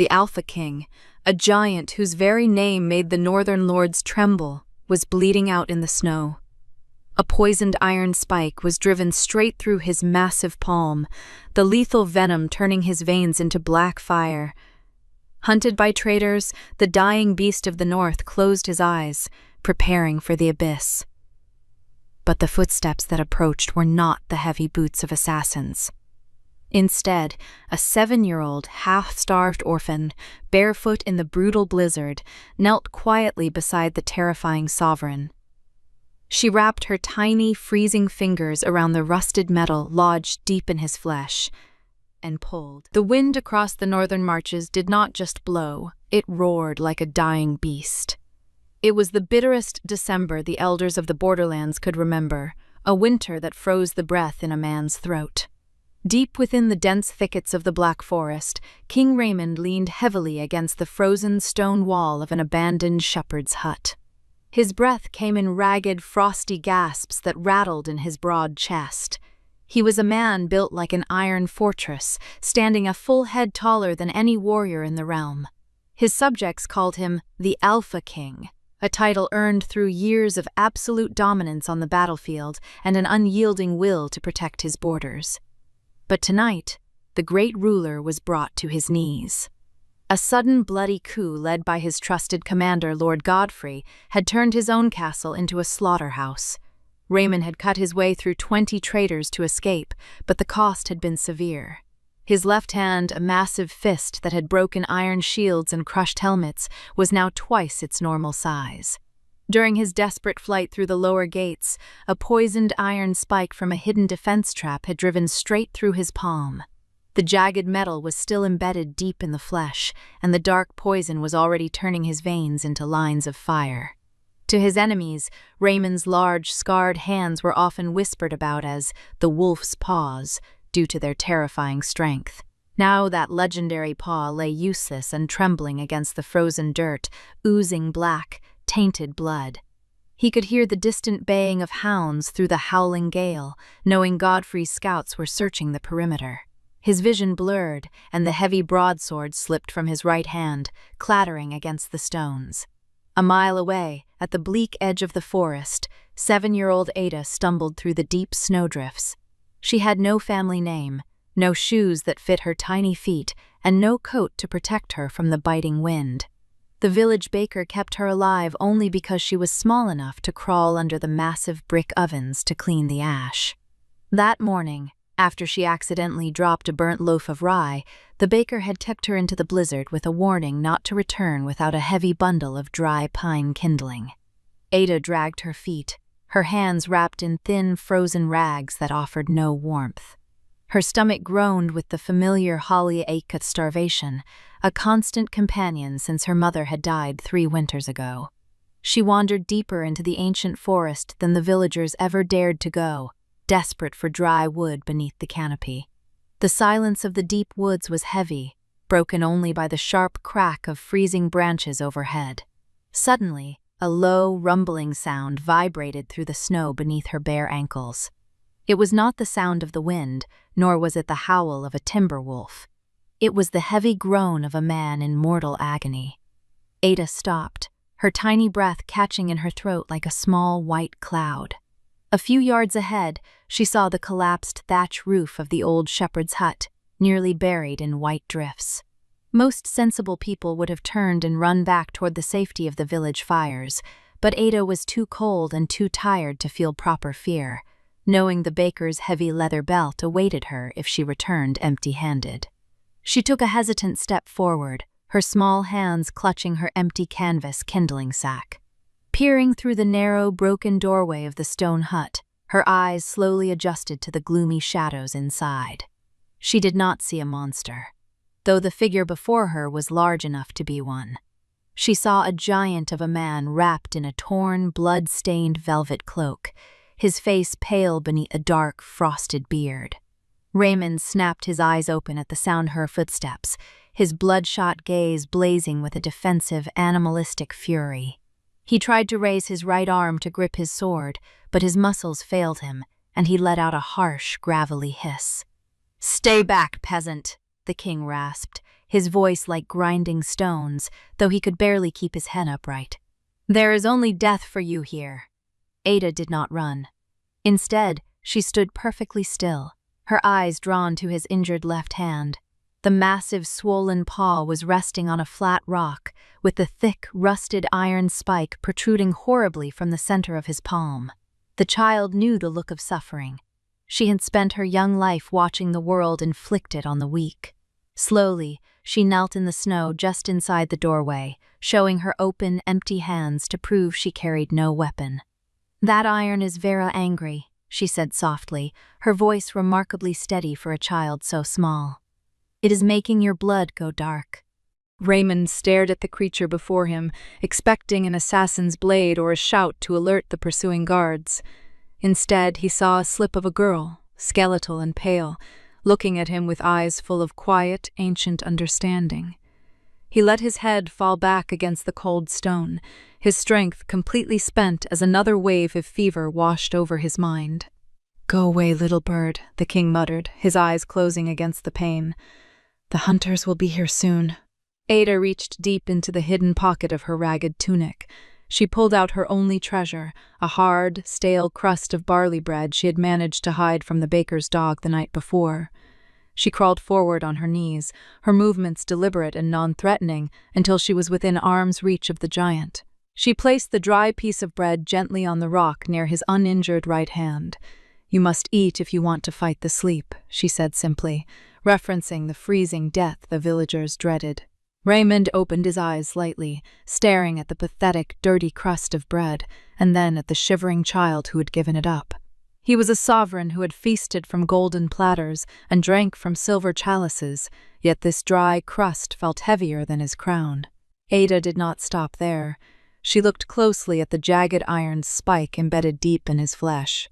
The Alpha King, a giant whose very name made the northern lords tremble, was bleeding out in the snow. A poisoned iron spike was driven straight through his massive palm, the lethal venom turning his veins into black fire. Hunted by traitors, the dying beast of the north closed his eyes, preparing for the abyss. But the footsteps that approached were not the heavy boots of assassins. Instead, a 7-year-old, half-starved orphan, barefoot in the brutal blizzard, knelt quietly beside the terrifying sovereign. She wrapped her tiny, freezing fingers around the rusted metal lodged deep in his flesh, and pulled. The wind across the northern marches did not just blow, it roared like a dying beast. It was the bitterest December the elders of the borderlands could remember, a winter that froze the breath in a man's throat. Deep within the dense thickets of the Black Forest, King Raymond leaned heavily against the frozen stone wall of an abandoned shepherd's hut. His breath came in ragged, frosty gasps that rattled in his broad chest. He was a man built like an iron fortress, standing a full head taller than any warrior in the realm. His subjects called him the Alpha King, a title earned through years of absolute dominance on the battlefield and an unyielding will to protect his borders. But tonight, the great ruler was brought to his knees. A sudden bloody coup led by his trusted commander, Lord Godfrey, had turned his own castle into a slaughterhouse. Raymond had cut his way through 20 traitors to escape, but the cost had been severe. His left hand, a massive fist that had broken iron shields and crushed helmets, was now twice its normal size. During his desperate flight through the lower gates, a poisoned iron spike from a hidden defense trap had driven straight through his palm. The jagged metal was still embedded deep in the flesh, and the dark poison was already turning his veins into lines of fire. To his enemies, Raymond's large, scarred hands were often whispered about as the wolf's paws, due to their terrifying strength. Now that legendary paw lay useless and trembling against the frozen dirt, oozing black, tainted blood. He could hear the distant baying of hounds through the howling gale, knowing Godfrey's scouts were searching the perimeter. His vision blurred, and the heavy broadsword slipped from his right hand, clattering against the stones. A mile away, at the bleak edge of the forest, 7-year-old Ada stumbled through the deep snowdrifts. She had no family name, no shoes that fit her tiny feet, and no coat to protect her from the biting wind. The village baker kept her alive only because she was small enough to crawl under the massive brick ovens to clean the ash. That morning, after she accidentally dropped a burnt loaf of rye, the baker had tipped her into the blizzard with a warning not to return without a heavy bundle of dry pine kindling. Ada dragged her feet, her hands wrapped in thin, frozen rags that offered no warmth. Her stomach groaned with the familiar holly ache of starvation, a constant companion since her mother had died 3 winters ago. She wandered deeper into the ancient forest than the villagers ever dared to go, desperate for dry wood beneath the canopy. The silence of the deep woods was heavy, broken only by the sharp crack of freezing branches overhead. Suddenly, a low, rumbling sound vibrated through the snow beneath her bare ankles. It was not the sound of the wind, nor was it the howl of a timber wolf. It was the heavy groan of a man in mortal agony. Ada stopped, her tiny breath catching in her throat like a small white cloud. A few yards ahead, she saw the collapsed thatch roof of the old shepherd's hut, nearly buried in white drifts. Most sensible people would have turned and run back toward the safety of the village fires, but Ada was too cold and too tired to feel proper fear, knowing the baker's heavy leather belt awaited her if she returned empty-handed. She took a hesitant step forward, her small hands clutching her empty canvas kindling sack. Peering through the narrow, broken doorway of the stone hut, her eyes slowly adjusted to the gloomy shadows inside. She did not see a monster, though the figure before her was large enough to be one. She saw a giant of a man wrapped in a torn, blood-stained velvet cloak, his face pale beneath a dark, frosted beard. Raymond snapped his eyes open at the sound of her footsteps, his bloodshot gaze blazing with a defensive, animalistic fury. He tried to raise his right arm to grip his sword, but his muscles failed him, and he let out a harsh, gravelly hiss. "Stay back, peasant," the king rasped, his voice like grinding stones, though he could barely keep his head upright. "There is only death for you here." Ada did not run. Instead, she stood perfectly still, her eyes drawn to his injured left hand. The massive, swollen paw was resting on a flat rock, with the thick, rusted iron spike protruding horribly from the center of his palm. The child knew the look of suffering. She had spent her young life watching the world inflicted on the weak. Slowly, she knelt in the snow just inside the doorway, showing her open, empty hands to prove she carried no weapon. "That iron is Vera angry," she said softly, her voice remarkably steady for a child so small. "It is making your blood go dark." Raymond stared at the creature before him, expecting an assassin's blade or a shout to alert the pursuing guards. Instead, he saw a slip of a girl, skeletal and pale, looking at him with eyes full of quiet, ancient understanding. He let his head fall back against the cold stone, his strength completely spent as another wave of fever washed over his mind. "Go away, little bird," the king muttered, his eyes closing against the pain. "The hunters will be here soon." Ada reached deep into the hidden pocket of her ragged tunic. She pulled out her only treasure, a hard, stale crust of barley bread she had managed to hide from the baker's dog the night before. She crawled forward on her knees, her movements deliberate and non-threatening, until she was within arm's reach of the giant. She placed the dry piece of bread gently on the rock near his uninjured right hand. "You must eat if you want to fight the sleep," she said simply, referencing the freezing death the villagers dreaded. Raymond opened his eyes slightly, staring at the pathetic, dirty crust of bread, and then at the shivering child who had given it up. He was a sovereign who had feasted from golden platters and drank from silver chalices, yet this dry crust felt heavier than his crown. Ada did not stop there. She looked closely at the jagged iron spike embedded deep in his flesh.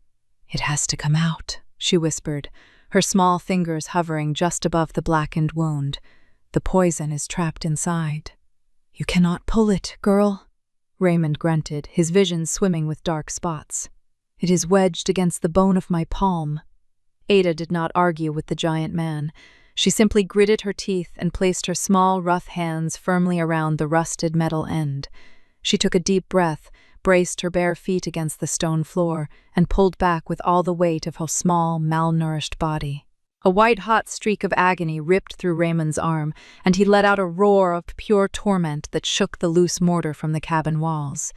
"It has to come out," she whispered, her small fingers hovering just above the blackened wound. "The poison is trapped inside." "You cannot pull it, girl," Raymond grunted, his vision swimming with dark spots. "It is wedged against the bone of my palm." Ada did not argue with the giant man. She simply gritted her teeth and placed her small, rough hands firmly around the rusted metal end. She took a deep breath, braced her bare feet against the stone floor, and pulled back with all the weight of her small, malnourished body. A white-hot streak of agony ripped through Raymond's arm, and he let out a roar of pure torment that shook the loose mortar from the cabin walls.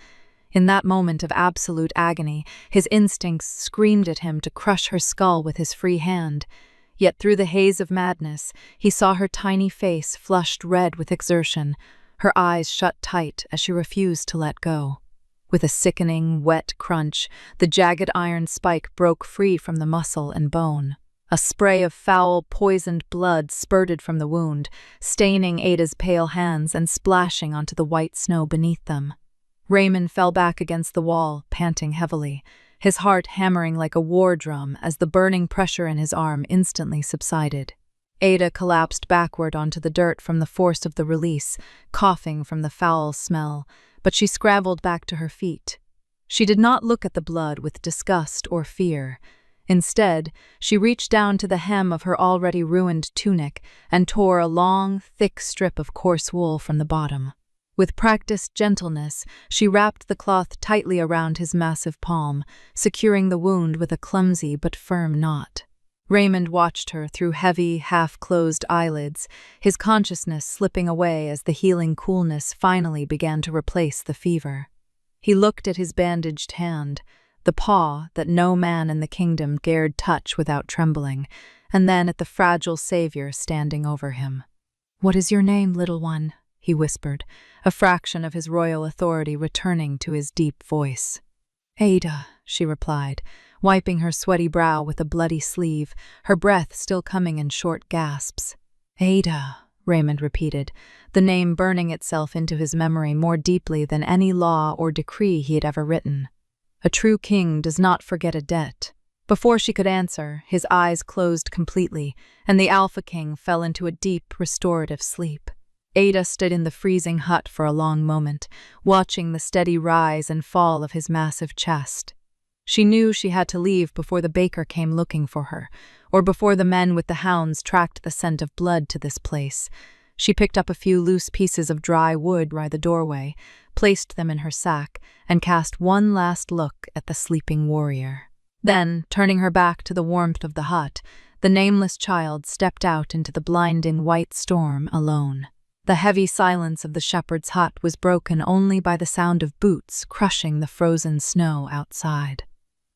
In that moment of absolute agony, his instincts screamed at him to crush her skull with his free hand. Yet through the haze of madness, he saw her tiny face flushed red with exertion, her eyes shut tight as she refused to let go. With a sickening, wet crunch, the jagged iron spike broke free from the muscle and bone. A spray of foul, poisoned blood spurted from the wound, staining Ada's pale hands and splashing onto the white snow beneath them. Raymond fell back against the wall, panting heavily, his heart hammering like a war drum as the burning pressure in his arm instantly subsided. Ada collapsed backward onto the dirt from the force of the release, coughing from the foul smell, but she scrambled back to her feet. She did not look at the blood with disgust or fear. Instead, she reached down to the hem of her already ruined tunic and tore a long, thick strip of coarse wool from the bottom. With practiced gentleness, she wrapped the cloth tightly around his massive palm, securing the wound with a clumsy but firm knot. Raymond watched her through heavy, half-closed eyelids, his consciousness slipping away as the healing coolness finally began to replace the fever. He looked at his bandaged hand, the paw that no man in the kingdom dared touch without trembling, and then at the fragile savior standing over him. "What is your name, little one?" he whispered, a fraction of his royal authority returning to his deep voice. "Ada," she replied, wiping her sweaty brow with a bloody sleeve, her breath still coming in short gasps. "Ada," Raymond repeated, the name burning itself into his memory more deeply than any law or decree he had ever written. A true king does not forget a debt. Before she could answer, his eyes closed completely, and the Alpha King fell into a deep, restorative sleep. Ada stood in the freezing hut for a long moment, watching the steady rise and fall of his massive chest. She knew she had to leave before the baker came looking for her, or before the men with the hounds tracked the scent of blood to this place. She picked up a few loose pieces of dry wood by the doorway, placed them in her sack, and cast one last look at the sleeping warrior. Then, turning her back to the warmth of the hut, the nameless child stepped out into the blinding white storm alone. The heavy silence of the shepherd's hut was broken only by the sound of boots crushing the frozen snow outside.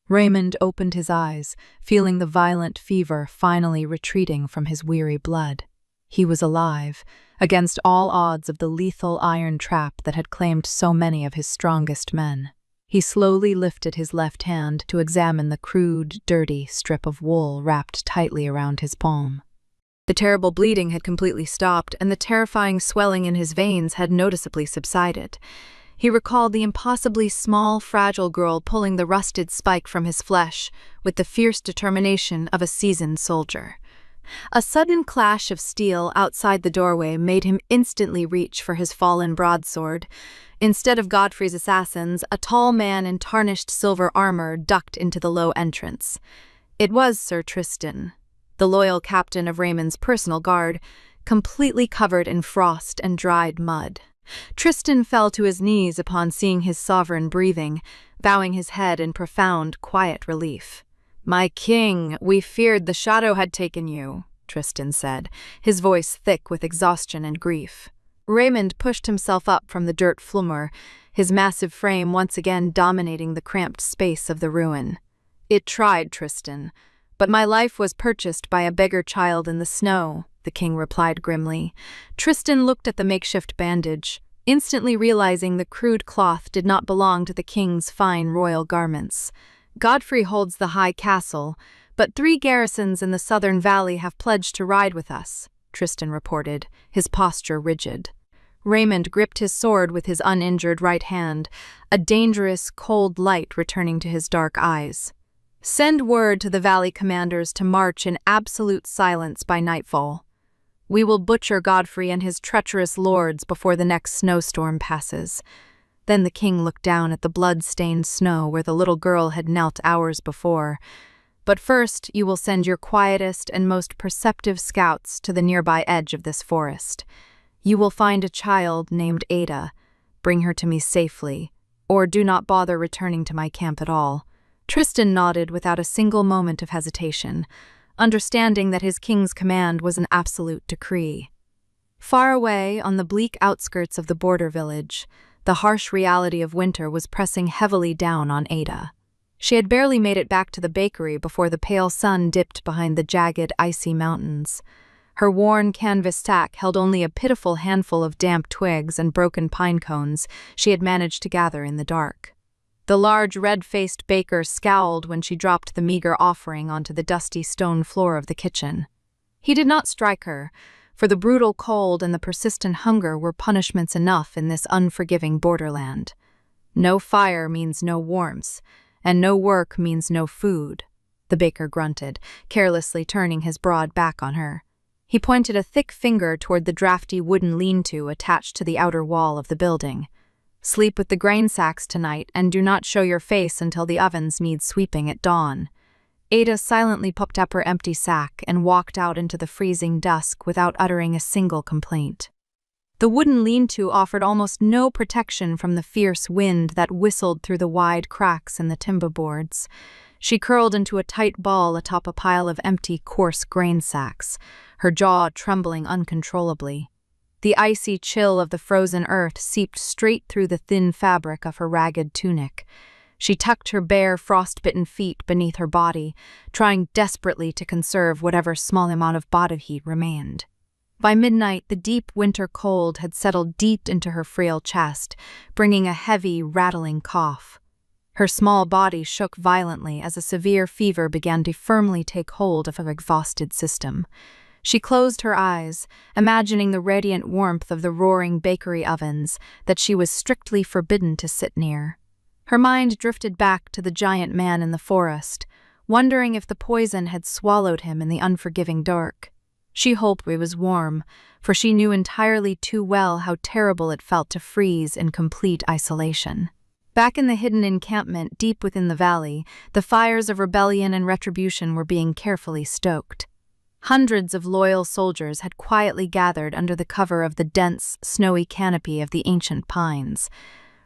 Raymond opened his eyes, feeling the violent fever finally retreating from his weary blood. He was alive, against all odds of the lethal iron trap that had claimed so many of his strongest men. He slowly lifted his left hand to examine the crude, dirty strip of wool wrapped tightly around his palm. The terrible bleeding had completely stopped, and the terrifying swelling in his veins had noticeably subsided. He recalled the impossibly small, fragile girl pulling the rusted spike from his flesh with the fierce determination of a seasoned soldier. A sudden clash of steel outside the doorway made him instantly reach for his fallen broadsword. Instead of Godfrey's assassins, a tall man in tarnished silver armor ducked into the low entrance. It was Sir Tristan, the loyal captain of Raymond's personal guard, completely covered in frost and dried mud. Tristan fell to his knees upon seeing his sovereign breathing, bowing his head in profound, quiet relief. "My king, we feared the shadow had taken you," Tristan said, his voice thick with exhaustion and grief. Raymond pushed himself up from the dirt floor, his massive frame once again dominating the cramped space of the ruin. "It tried, Tristan, but my life was purchased by a beggar child in the snow," the king replied grimly. Tristan looked at the makeshift bandage, instantly realizing the crude cloth did not belong to the king's fine royal garments. "Godfrey holds the high castle, but 3 garrisons in the southern valley have pledged to ride with us," Tristan reported, his posture rigid. Raymond gripped his sword with his uninjured right hand, a dangerous, cold light returning to his dark eyes. "Send word to the valley commanders to march in absolute silence by nightfall. We will butcher Godfrey and his treacherous lords before the next snowstorm passes." Then the king looked down at the blood-stained snow where the little girl had knelt hours before. "But first you will send your quietest and most perceptive scouts to the nearby edge of this forest. You will find a child named Ada. Bring her to me safely, or do not bother returning to my camp at all." Tristan nodded without a single moment of hesitation, understanding that his king's command was an absolute decree. Far away, on the bleak outskirts of the border village, the harsh reality of winter was pressing heavily down on Ada. She had barely made it back to the bakery before the pale sun dipped behind the jagged, icy mountains. Her worn canvas sack held only a pitiful handful of damp twigs and broken pine cones she had managed to gather in the dark. The large, red-faced baker scowled when she dropped the meager offering onto the dusty stone floor of the kitchen. He did not strike her, for the brutal cold and the persistent hunger were punishments enough in this unforgiving borderland. No fire means no warmth, and no work means no food, the baker grunted, carelessly turning his broad back on her. He pointed a thick finger toward the drafty wooden lean-to attached to the outer wall of the building. "Sleep with the grain sacks tonight, and do not show your face until the ovens need sweeping at dawn." Ada silently picked up her empty sack and walked out into the freezing dusk without uttering a single complaint. The wooden lean-to offered almost no protection from the fierce wind that whistled through the wide cracks in the timber boards. She curled into a tight ball atop a pile of empty, coarse grain sacks, her jaw trembling uncontrollably. The icy chill of the frozen earth seeped straight through the thin fabric of her ragged tunic. She tucked her bare, frost-bitten feet beneath her body, trying desperately to conserve whatever small amount of body heat remained. By midnight, the deep winter cold had settled deep into her frail chest, bringing a heavy, rattling cough. Her small body shook violently as a severe fever began to firmly take hold of her exhausted system. She closed her eyes, imagining the radiant warmth of the roaring bakery ovens that she was strictly forbidden to sit near. Her mind drifted back to the giant man in the forest, wondering if the poison had swallowed him in the unforgiving dark. She hoped he was warm, for she knew entirely too well how terrible it felt to freeze in complete isolation. Back in the hidden encampment deep within the valley, the fires of rebellion and retribution were being carefully stoked. Hundreds of loyal soldiers had quietly gathered under the cover of the dense, snowy canopy of the ancient pines.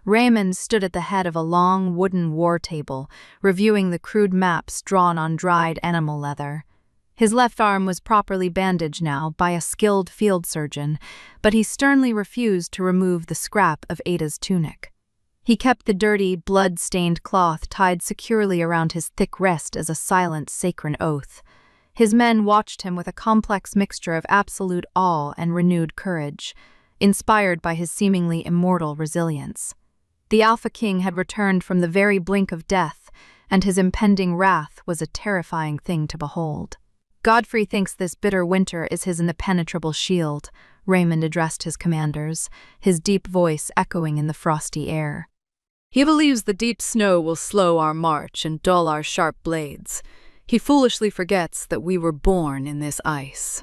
Raymond stood at the head of a long wooden war table, reviewing the crude maps drawn on dried animal leather. His left arm was properly bandaged now by a skilled field surgeon, but he sternly refused to remove the scrap of Ada's tunic. He kept the dirty, blood-stained cloth tied securely around his thick wrist as a silent, sacred oath. His men watched him with a complex mixture of absolute awe and renewed courage, inspired by his seemingly immortal resilience. The Alpha King had returned from the very brink of death, and his impending wrath was a terrifying thing to behold. "Godfrey thinks this bitter winter is his impenetrable shield," Raymond addressed his commanders, his deep voice echoing in the frosty air. "He believes the deep snow will slow our march and dull our sharp blades. He foolishly forgets that we were born in this ice."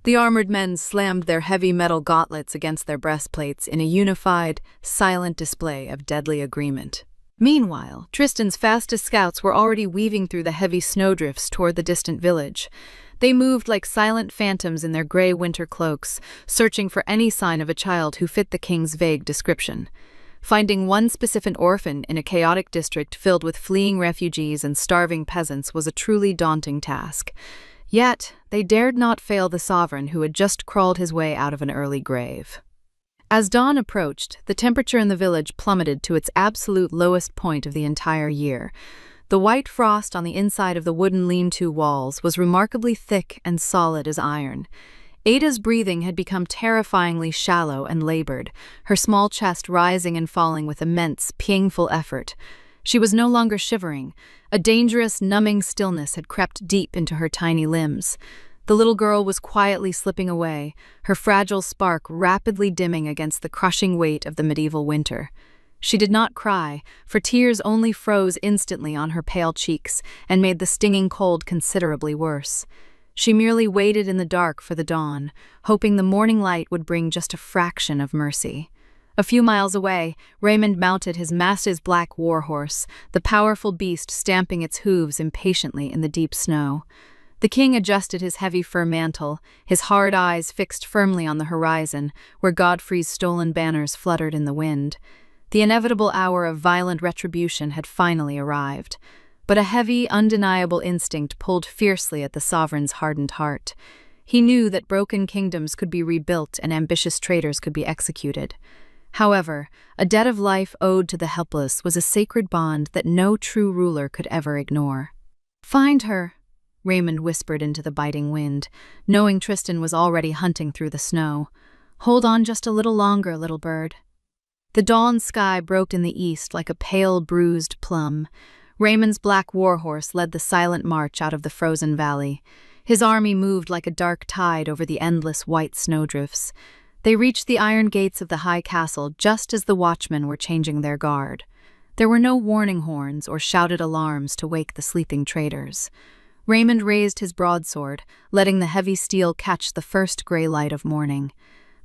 The armored men slammed their heavy metal gauntlets against their breastplates in a unified, silent display of deadly agreement. Meanwhile, Tristan's fastest scouts were already weaving through the heavy snowdrifts toward the distant village. They moved like silent phantoms in their gray winter cloaks, searching for any sign of a child who fit the king's vague description. Finding one specific orphan in a chaotic district filled with fleeing refugees and starving peasants was a truly daunting task. Yet, they dared not fail the sovereign who had just crawled his way out of an early grave. As dawn approached, the temperature in the village plummeted to its absolute lowest point of the entire year. The white frost on the inside of the wooden lean-to walls was remarkably thick and solid as iron. Ada's breathing had become terrifyingly shallow and labored, her small chest rising and falling with immense, painful effort. She was no longer shivering. A dangerous, numbing stillness had crept deep into her tiny limbs. The little girl was quietly slipping away, her fragile spark rapidly dimming against the crushing weight of the medieval winter. She did not cry, for tears only froze instantly on her pale cheeks and made the stinging cold considerably worse. She merely waited in the dark for the dawn, hoping the morning light would bring just a fraction of mercy. A few miles away, Raymond mounted his massive black war-horse, the powerful beast stamping its hooves impatiently in the deep snow. The king adjusted his heavy fur mantle, his hard eyes fixed firmly on the horizon, where Godfrey's stolen banners fluttered in the wind. The inevitable hour of violent retribution had finally arrived. But a heavy, undeniable instinct pulled fiercely at the sovereign's hardened heart. He knew that broken kingdoms could be rebuilt and ambitious traitors could be executed. However, a debt of life owed to the helpless was a sacred bond that no true ruler could ever ignore. "Find her," Raymond whispered into the biting wind, knowing Tristan was already hunting through the snow. "Hold on just a little longer, little bird." The dawn sky broke in the east like a pale, bruised plum. Raymond's black warhorse led the silent march out of the frozen valley. His army moved like a dark tide over the endless white snowdrifts. They reached the iron gates of the high castle just as the watchmen were changing their guard. There were no warning horns or shouted alarms to wake the sleeping traitors. Raymond raised his broadsword, letting the heavy steel catch the first gray light of morning.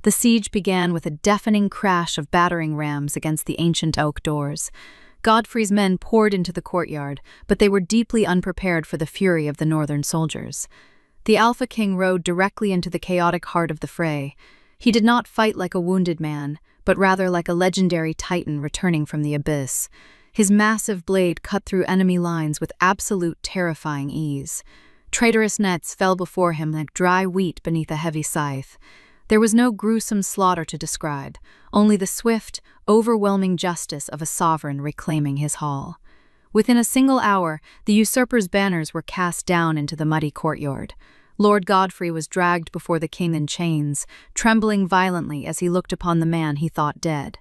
The siege began with a deafening crash of battering rams against the ancient oak doors. Godfrey's men poured into the courtyard, but they were deeply unprepared for the fury of the northern soldiers. The Alpha King rode directly into the chaotic heart of the fray. He did not fight like a wounded man, but rather like a legendary titan returning from the abyss. His massive blade cut through enemy lines with absolute terrifying ease. Traitorous nets fell before him like dry wheat beneath a heavy scythe. There was no gruesome slaughter to describe, only the swift, overwhelming justice of a sovereign reclaiming his hall. Within a single hour, the usurper's banners were cast down into the muddy courtyard. Lord Godfrey was dragged before the king in chains, trembling violently as he looked upon the man he thought dead.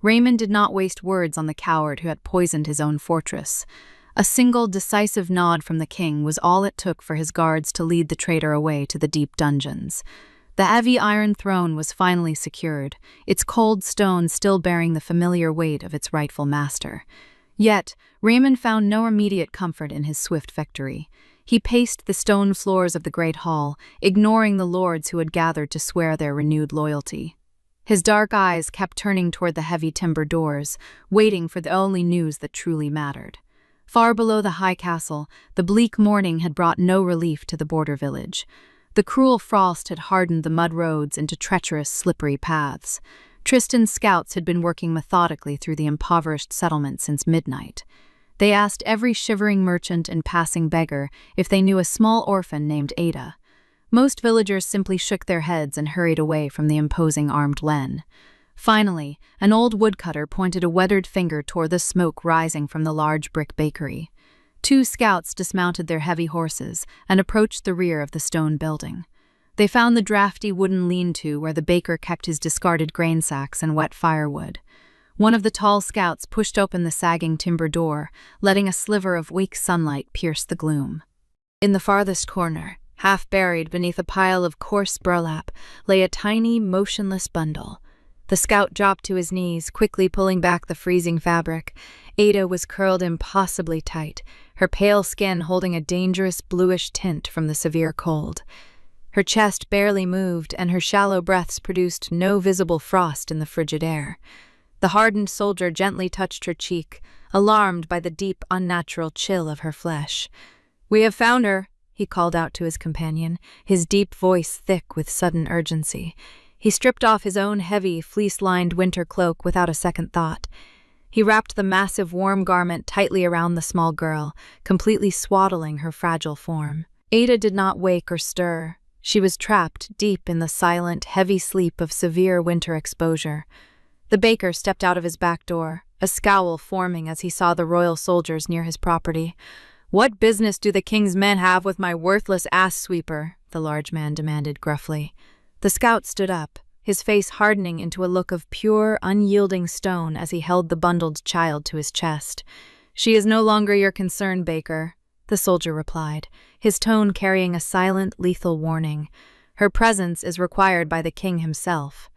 Raymond did not waste words on the coward who had poisoned his own fortress. A single, decisive nod from the king was all it took for his guards to lead the traitor away to the deep dungeons. The heavy iron throne was finally secured, its cold stone still bearing the familiar weight of its rightful master. Yet, Raymond found no immediate comfort in his swift victory. He paced the stone floors of the great hall, ignoring the lords who had gathered to swear their renewed loyalty. His dark eyes kept turning toward the heavy timber doors, waiting for the only news that truly mattered. Far below the high castle, the bleak morning had brought no relief to the border village. The cruel frost had hardened the mud roads into treacherous, slippery paths. Tristan's scouts had been working methodically through the impoverished settlement since midnight. They asked every shivering merchant and passing beggar if they knew a small orphan named Ada. Most villagers simply shook their heads and hurried away from the imposing armed Len. Finally, an old woodcutter pointed a weathered finger toward the smoke rising from the large brick bakery. Two scouts dismounted their heavy horses and approached the rear of the stone building. They found the drafty wooden lean-to where the baker kept his discarded grain sacks and wet firewood. One of the tall scouts pushed open the sagging timber door, letting a sliver of weak sunlight pierce the gloom. In the farthest corner, half buried beneath a pile of coarse burlap, lay a tiny, motionless bundle. The scout dropped to his knees, quickly pulling back the freezing fabric. Ada was curled impossibly tight, her pale skin holding a dangerous bluish tint from the severe cold. Her chest barely moved, and her shallow breaths produced no visible frost in the frigid air. The hardened soldier gently touched her cheek, alarmed by the deep, unnatural chill of her flesh. "We have found her," he called out to his companion, his deep voice thick with sudden urgency. He stripped off his own heavy, fleece-lined winter cloak without a second thought. He wrapped the massive warm garment tightly around the small girl, completely swaddling her fragile form. Ada did not wake or stir. She was trapped deep in the silent, heavy sleep of severe winter exposure. The baker stepped out of his back door, a scowl forming as he saw the royal soldiers near his property. "What business do the king's men have with my worthless ass-sweeper?" the large man demanded gruffly. The scout stood up, his face hardening into a look of pure, unyielding stone as he held the bundled child to his chest. "She is no longer your concern, baker," the soldier replied, his tone carrying a silent, lethal warning. "Her presence is required by the king himself."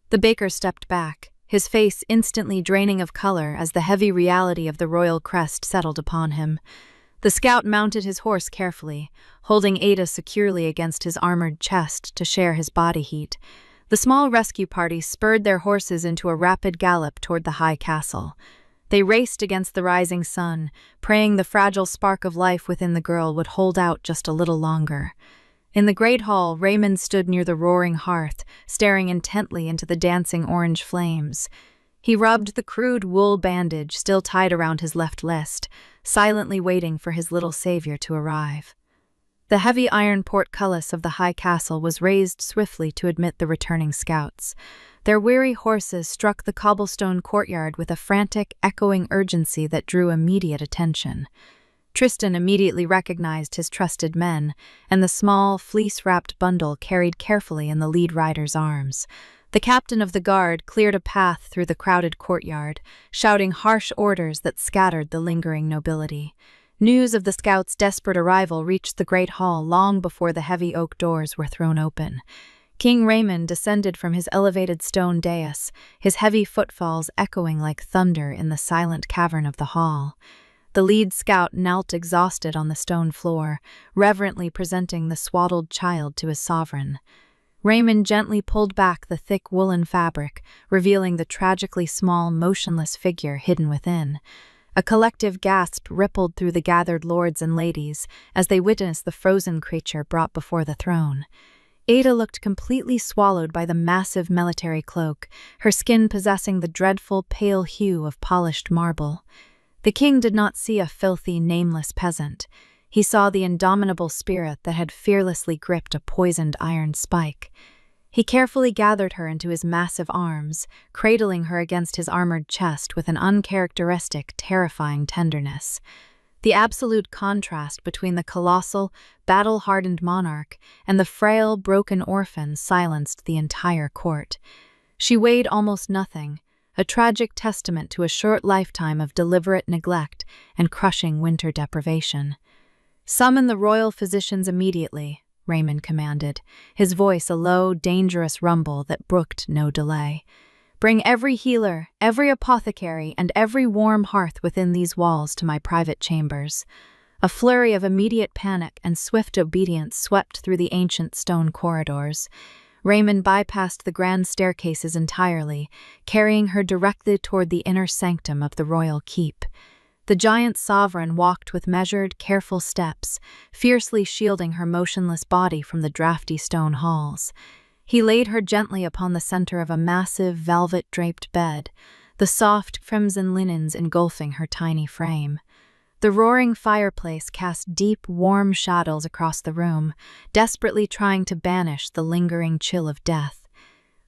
The baker stepped back, his face instantly draining of color as the heavy reality of the royal crest settled upon him. The scout mounted his horse carefully, holding Ada securely against his armored chest to share his body heat. The small rescue party spurred their horses into a rapid gallop toward the high castle. They raced against the rising sun, praying the fragile spark of life within the girl would hold out just a little longer. In the great hall, Raymond stood near the roaring hearth, staring intently into the dancing orange flames. He rubbed the crude wool bandage still tied around his left wrist, silently waiting for his little savior to arrive. The heavy iron portcullis of the high castle was raised swiftly to admit the returning scouts. Their weary horses struck the cobblestone courtyard with a frantic, echoing urgency that drew immediate attention. Tristan immediately recognized his trusted men, and the small, fleece-wrapped bundle carried carefully in the lead rider's arms. The captain of the guard cleared a path through the crowded courtyard, shouting harsh orders that scattered the lingering nobility. News of the scouts' desperate arrival reached the great hall long before the heavy oak doors were thrown open. King Raymond descended from his elevated stone dais, his heavy footfalls echoing like thunder in the silent cavern of the hall. The lead scout knelt exhausted on the stone floor, reverently presenting the swaddled child to his sovereign. Raymond gently pulled back the thick woolen fabric, revealing the tragically small, motionless figure hidden within. A collective gasp rippled through the gathered lords and ladies as they witnessed the frozen creature brought before the throne. Ada looked completely swallowed by the massive military cloak, her skin possessing the dreadful pale hue of polished marble. The king did not see a filthy, nameless peasant. He saw the indomitable spirit that had fearlessly gripped a poisoned iron spike. He carefully gathered her into his massive arms, cradling her against his armored chest with an uncharacteristic, terrifying tenderness. The absolute contrast between the colossal, battle-hardened monarch and the frail, broken orphan silenced the entire court. She weighed almost nothing, a tragic testament to a short lifetime of deliberate neglect and crushing winter deprivation. "Summon the royal physicians immediately," Raymond commanded, his voice a low, dangerous rumble that brooked no delay. "Bring every healer, every apothecary, and every warm hearth within these walls to my private chambers." A flurry of immediate panic and swift obedience swept through the ancient stone corridors. Raymond bypassed the grand staircases entirely, carrying her directly toward the inner sanctum of the royal keep. The giant sovereign walked with measured, careful steps, fiercely shielding her motionless body from the drafty stone halls. He laid her gently upon the center of a massive, velvet-draped bed, the soft crimson linens engulfing her tiny frame. The roaring fireplace cast deep, warm shadows across the room, desperately trying to banish the lingering chill of death.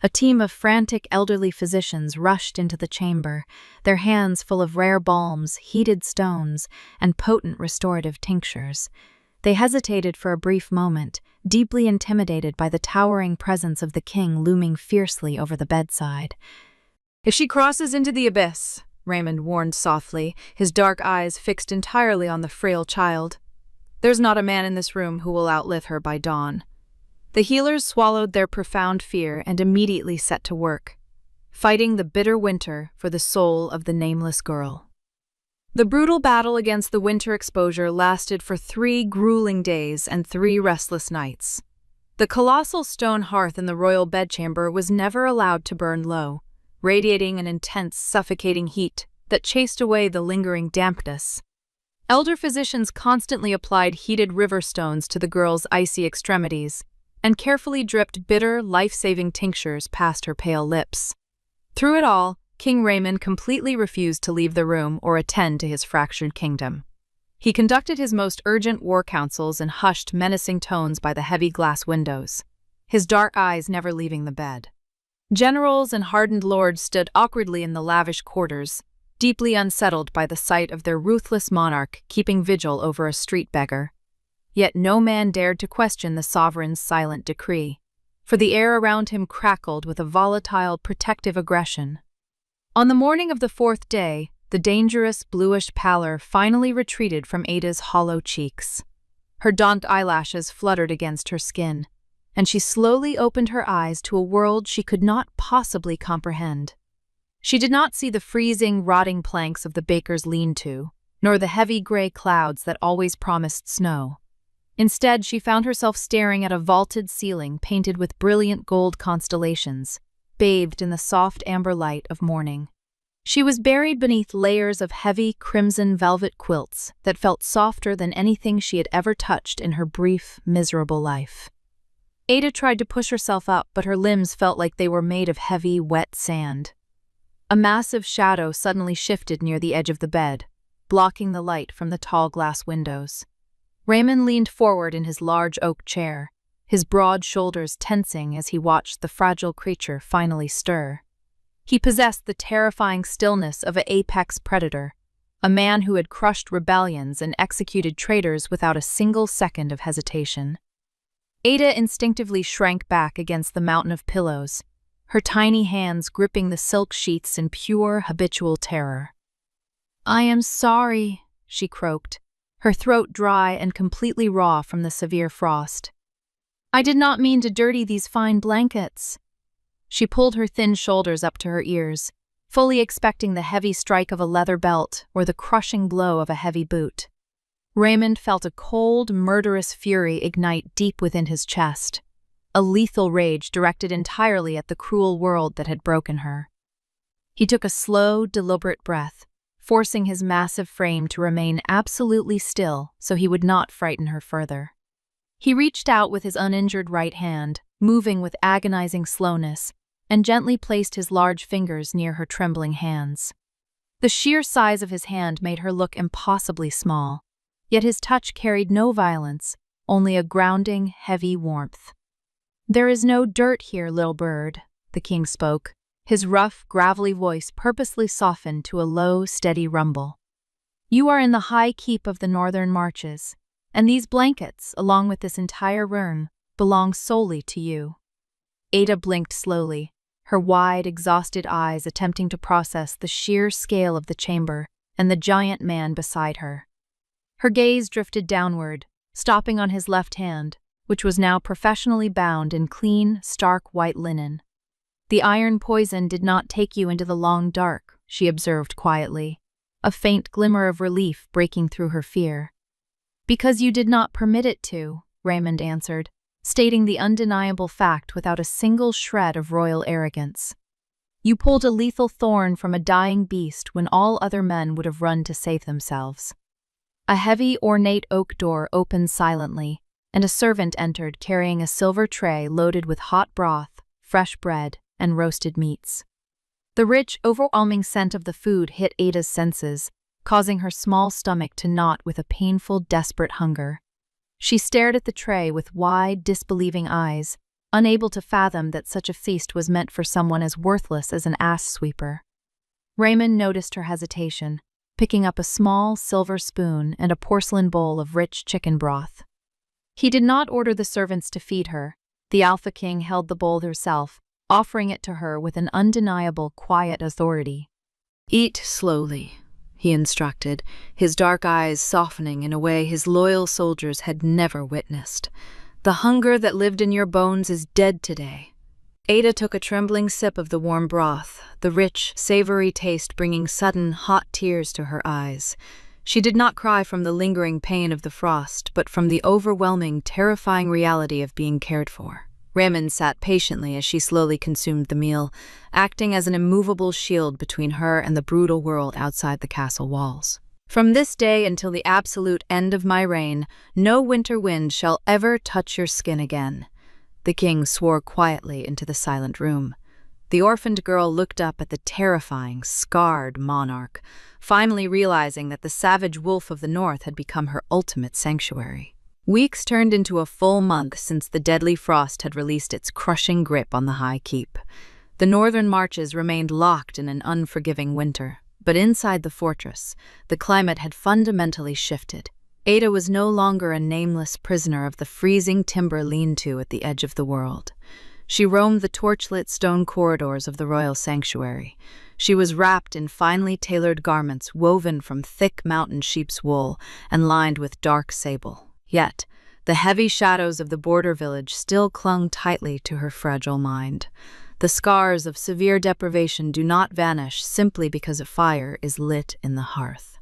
A team of frantic elderly physicians rushed into the chamber, their hands full of rare balms, heated stones, and potent restorative tinctures. They hesitated for a brief moment, deeply intimidated by the towering presence of the king looming fiercely over the bedside. "If she crosses into the abyss," Raymond warned softly, his dark eyes fixed entirely on the frail child, "there's not a man in this room who will outlive her by dawn." The healers swallowed their profound fear and immediately set to work, fighting the bitter winter for the soul of the nameless girl. The brutal battle against the winter exposure lasted for 3 grueling days and 3 restless nights. The colossal stone hearth in the royal bedchamber was never allowed to burn low, radiating an intense, suffocating heat that chased away the lingering dampness. Elder physicians constantly applied heated river stones to the girl's icy extremities and carefully dripped bitter, life-saving tinctures past her pale lips. Through it all, King Raymond completely refused to leave the room or attend to his fractured kingdom. He conducted his most urgent war councils in hushed, menacing tones by the heavy glass windows, his dark eyes never leaving the bed. Generals and hardened lords stood awkwardly in the lavish quarters, deeply unsettled by the sight of their ruthless monarch keeping vigil over a street beggar. Yet no man dared to question the sovereign's silent decree, for the air around him crackled with a volatile, protective aggression. On the morning of the 4th day, the dangerous bluish pallor finally retreated from Ada's hollow cheeks. Her daunt eyelashes fluttered against her skin, and she slowly opened her eyes to a world she could not possibly comprehend. She did not see the freezing, rotting planks of the baker's lean-to, nor the heavy gray clouds that always promised snow. Instead, she found herself staring at a vaulted ceiling painted with brilliant gold constellations, bathed in the soft amber light of morning. She was buried beneath layers of heavy crimson velvet quilts that felt softer than anything she had ever touched in her brief, miserable life. Ada tried to push herself up, but her limbs felt like they were made of heavy, wet sand. A massive shadow suddenly shifted near the edge of the bed, blocking the light from the tall glass windows. Raymond leaned forward in his large oak chair, his broad shoulders tensing as he watched the fragile creature finally stir. He possessed the terrifying stillness of an apex predator, a man who had crushed rebellions and executed traitors without a single second of hesitation. Ada instinctively shrank back against the mountain of pillows, her tiny hands gripping the silk sheaths in pure, habitual terror. "I am sorry," she croaked, her throat dry and completely raw from the severe frost. "I did not mean to dirty these fine blankets." She pulled her thin shoulders up to her ears, fully expecting the heavy strike of a leather belt or the crushing blow of a heavy boot. Raymond felt a cold, murderous fury ignite deep within his chest, a lethal rage directed entirely at the cruel world that had broken her. He took a slow, deliberate breath, forcing his massive frame to remain absolutely still so he would not frighten her further. He reached out with his uninjured right hand, moving with agonizing slowness, and gently placed his large fingers near her trembling hands. The sheer size of his hand made her look impossibly small, yet his touch carried no violence, only a grounding, heavy warmth. "There is no dirt here, little bird," the king spoke, his rough, gravelly voice purposely softened to a low, steady rumble. "You are in the high keep of the northern marches, and these blankets, along with this entire urn, belong solely to you." Ada blinked slowly, her wide, exhausted eyes attempting to process the sheer scale of the chamber and the giant man beside her. Her gaze drifted downward, stopping on his left hand, which was now professionally bound in clean, stark white linen. "The iron poison did not take you into the long dark," she observed quietly, a faint glimmer of relief breaking through her fear. "Because you did not permit it to," Raymond answered, stating the undeniable fact without a single shred of royal arrogance. You pulled a lethal thorn from a dying beast when all other men would have run to save themselves. A heavy, ornate oak door opened silently, and a servant entered carrying a silver tray loaded with hot broth, fresh bread, and roasted meats. The rich, overwhelming scent of the food hit Ada's senses, causing her small stomach to knot with a painful, desperate hunger. She stared at the tray with wide, disbelieving eyes, unable to fathom that such a feast was meant for someone as worthless as an ass sweeper. Raymond noticed her hesitation, picking up a small silver spoon and a porcelain bowl of rich chicken broth. He did not order the servants to feed her. The Alpha King held the bowl herself, offering it to her with an undeniable, quiet authority. "Eat slowly," he instructed, his dark eyes softening in a way his loyal soldiers had never witnessed. "The hunger that lived in your bones is dead today." Ada took a trembling sip of the warm broth, the rich, savory taste bringing sudden, hot tears to her eyes. She did not cry from the lingering pain of the frost, but from the overwhelming, terrifying reality of being cared for. Raymond sat patiently as she slowly consumed the meal, acting as an immovable shield between her and the brutal world outside the castle walls. "From this day until the absolute end of my reign, no winter wind shall ever touch your skin again," the king swore quietly into the silent room. The orphaned girl looked up at the terrifying, scarred monarch, finally realizing that the savage wolf of the north had become her ultimate sanctuary. Weeks turned into a full month since the deadly frost had released its crushing grip on the high keep. The northern marches remained locked in an unforgiving winter, but inside the fortress, the climate had fundamentally shifted. Ada was no longer a nameless prisoner of the freezing timber lean-to at the edge of the world. She roamed the torchlit stone corridors of the royal sanctuary. She was wrapped in finely tailored garments woven from thick mountain sheep's wool and lined with dark sable. Yet, the heavy shadows of the border village still clung tightly to her fragile mind. The scars of severe deprivation do not vanish simply because a fire is lit in the hearth.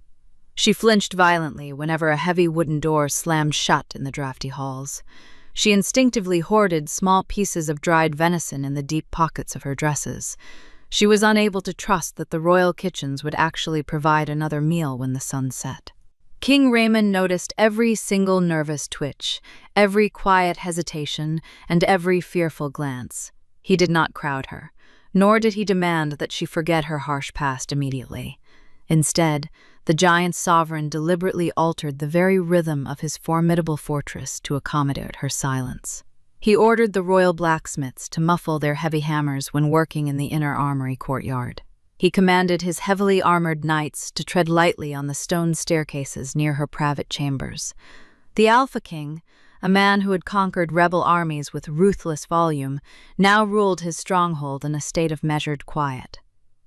She flinched violently whenever a heavy wooden door slammed shut in the drafty halls. She instinctively hoarded small pieces of dried venison in the deep pockets of her dresses. She was unable to trust that the royal kitchens would actually provide another meal when the sun set. King Raymond noticed every single nervous twitch, every quiet hesitation, and every fearful glance. He did not crowd her, nor did he demand that she forget her harsh past immediately. Instead, the giant sovereign deliberately altered the very rhythm of his formidable fortress to accommodate her silence. He ordered the royal blacksmiths to muffle their heavy hammers when working in the inner armory courtyard. He commanded his heavily armored knights to tread lightly on the stone staircases near her private chambers. The Alpha King, a man who had conquered rebel armies with ruthless volume, now ruled his stronghold in a state of measured quiet.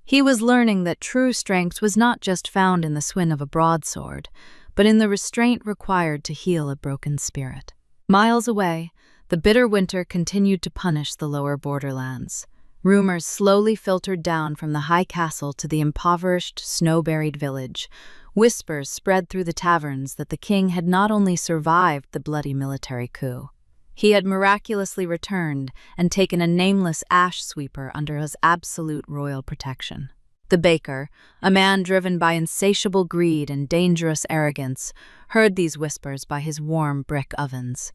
He was learning that true strength was not just found in the swing of a broadsword, but in the restraint required to heal a broken spirit. Miles away, the bitter winter continued to punish the lower borderlands. Rumors slowly filtered down from the high castle to the impoverished, snow-buried village. Whispers spread through the taverns that the king had not only survived the bloody military coup, he had miraculously returned and taken a nameless ash sweeper under his absolute royal protection. The baker, a man driven by insatiable greed and dangerous arrogance, heard these whispers by his warm brick ovens.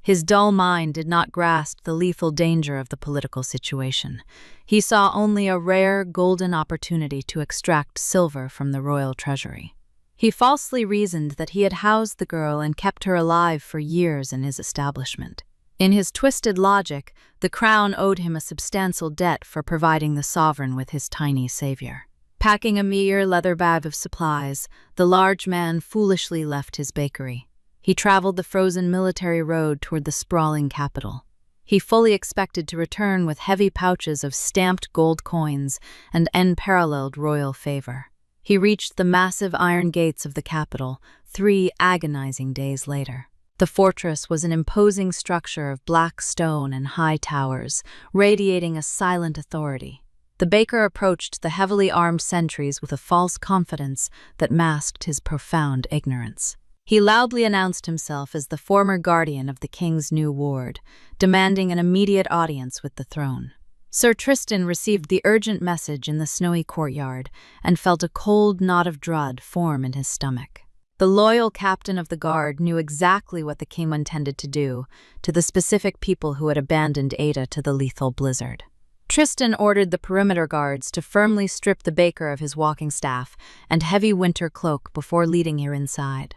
His dull mind did not grasp the lethal danger of the political situation. He saw only a rare, golden opportunity to extract silver from the royal treasury. He falsely reasoned that he had housed the girl and kept her alive for years in his establishment. In his twisted logic, the crown owed him a substantial debt for providing the sovereign with his tiny savior. Packing a meager leather bag of supplies, the large man foolishly left his bakery. He traveled the frozen military road toward the sprawling capital. He fully expected to return with heavy pouches of stamped gold coins and unparalleled royal favor. He reached the massive iron gates of the capital 3 agonizing days later. The fortress was an imposing structure of black stone and high towers, radiating a silent authority. The baker approached the heavily armed sentries with a false confidence that masked his profound ignorance. He loudly announced himself as the former guardian of the king's new ward, demanding an immediate audience with the throne. Sir Tristan received the urgent message in the snowy courtyard and felt a cold knot of dread form in his stomach. The loyal captain of the guard knew exactly what the king intended to do to the specific people who had abandoned Ada to the lethal blizzard. Tristan ordered the perimeter guards to firmly strip the baker of his walking staff and heavy winter cloak before leading her inside.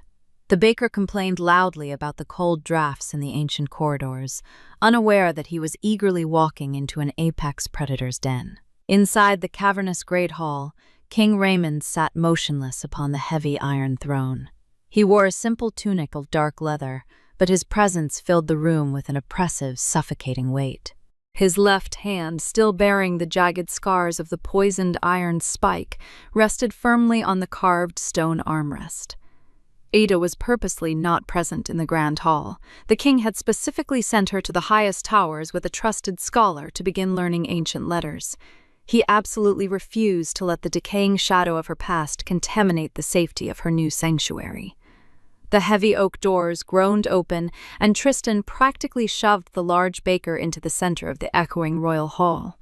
The baker complained loudly about the cold drafts in the ancient corridors, unaware that he was eagerly walking into an apex predator's den. Inside the cavernous great hall, King Raymond sat motionless upon the heavy iron throne. He wore a simple tunic of dark leather, but his presence filled the room with an oppressive, suffocating weight. His left hand, still bearing the jagged scars of the poisoned iron spike, rested firmly on the carved stone armrest. Ada was purposely not present in the grand hall. The king had specifically sent her to the highest towers with a trusted scholar to begin learning ancient letters. He absolutely refused to let the decaying shadow of her past contaminate the safety of her new sanctuary. The heavy oak doors groaned open, and Tristan practically shoved the large baker into the center of the echoing royal hall.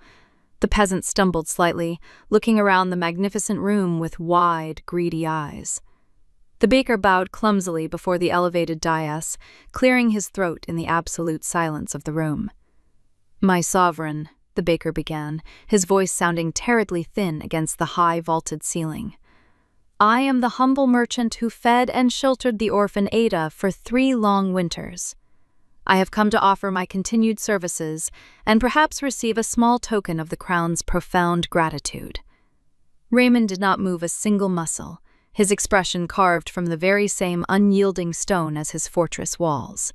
The peasant stumbled slightly, looking around the magnificent room with wide, greedy eyes. The baker bowed clumsily before the elevated dais, clearing his throat in the absolute silence of the room. "My sovereign," the baker began, his voice sounding terribly thin against the high vaulted ceiling. "I am the humble merchant who fed and sheltered the orphan Ada for 3 long winters. I have come to offer my continued services and perhaps receive a small token of the crown's profound gratitude." Raymond did not move a single muscle, his expression carved from the very same unyielding stone as his fortress walls.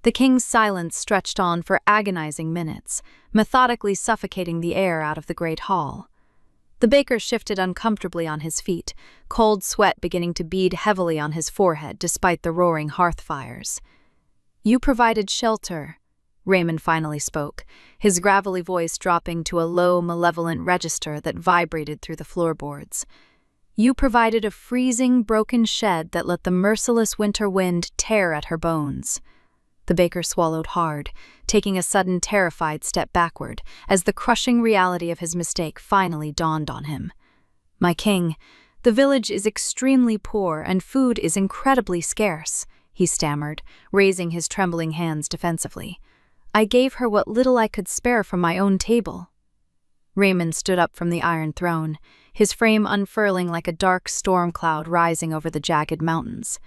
The king's silence stretched on for agonizing minutes, methodically suffocating the air out of the great hall. The baker shifted uncomfortably on his feet, cold sweat beginning to bead heavily on his forehead despite the roaring hearth fires. "You provided shelter," Raymond finally spoke, his gravelly voice dropping to a low, malevolent register that vibrated through the floorboards. "You provided a freezing, broken shed that let the merciless winter wind tear at her bones." The baker swallowed hard, taking a sudden terrified step backward, as the crushing reality of his mistake finally dawned on him. "My king, the village is extremely poor and food is incredibly scarce," he stammered, raising his trembling hands defensively. "I gave her what little I could spare from my own table." Raymond stood up from the iron throne, his frame unfurling like a dark storm cloud rising over the jagged mountains.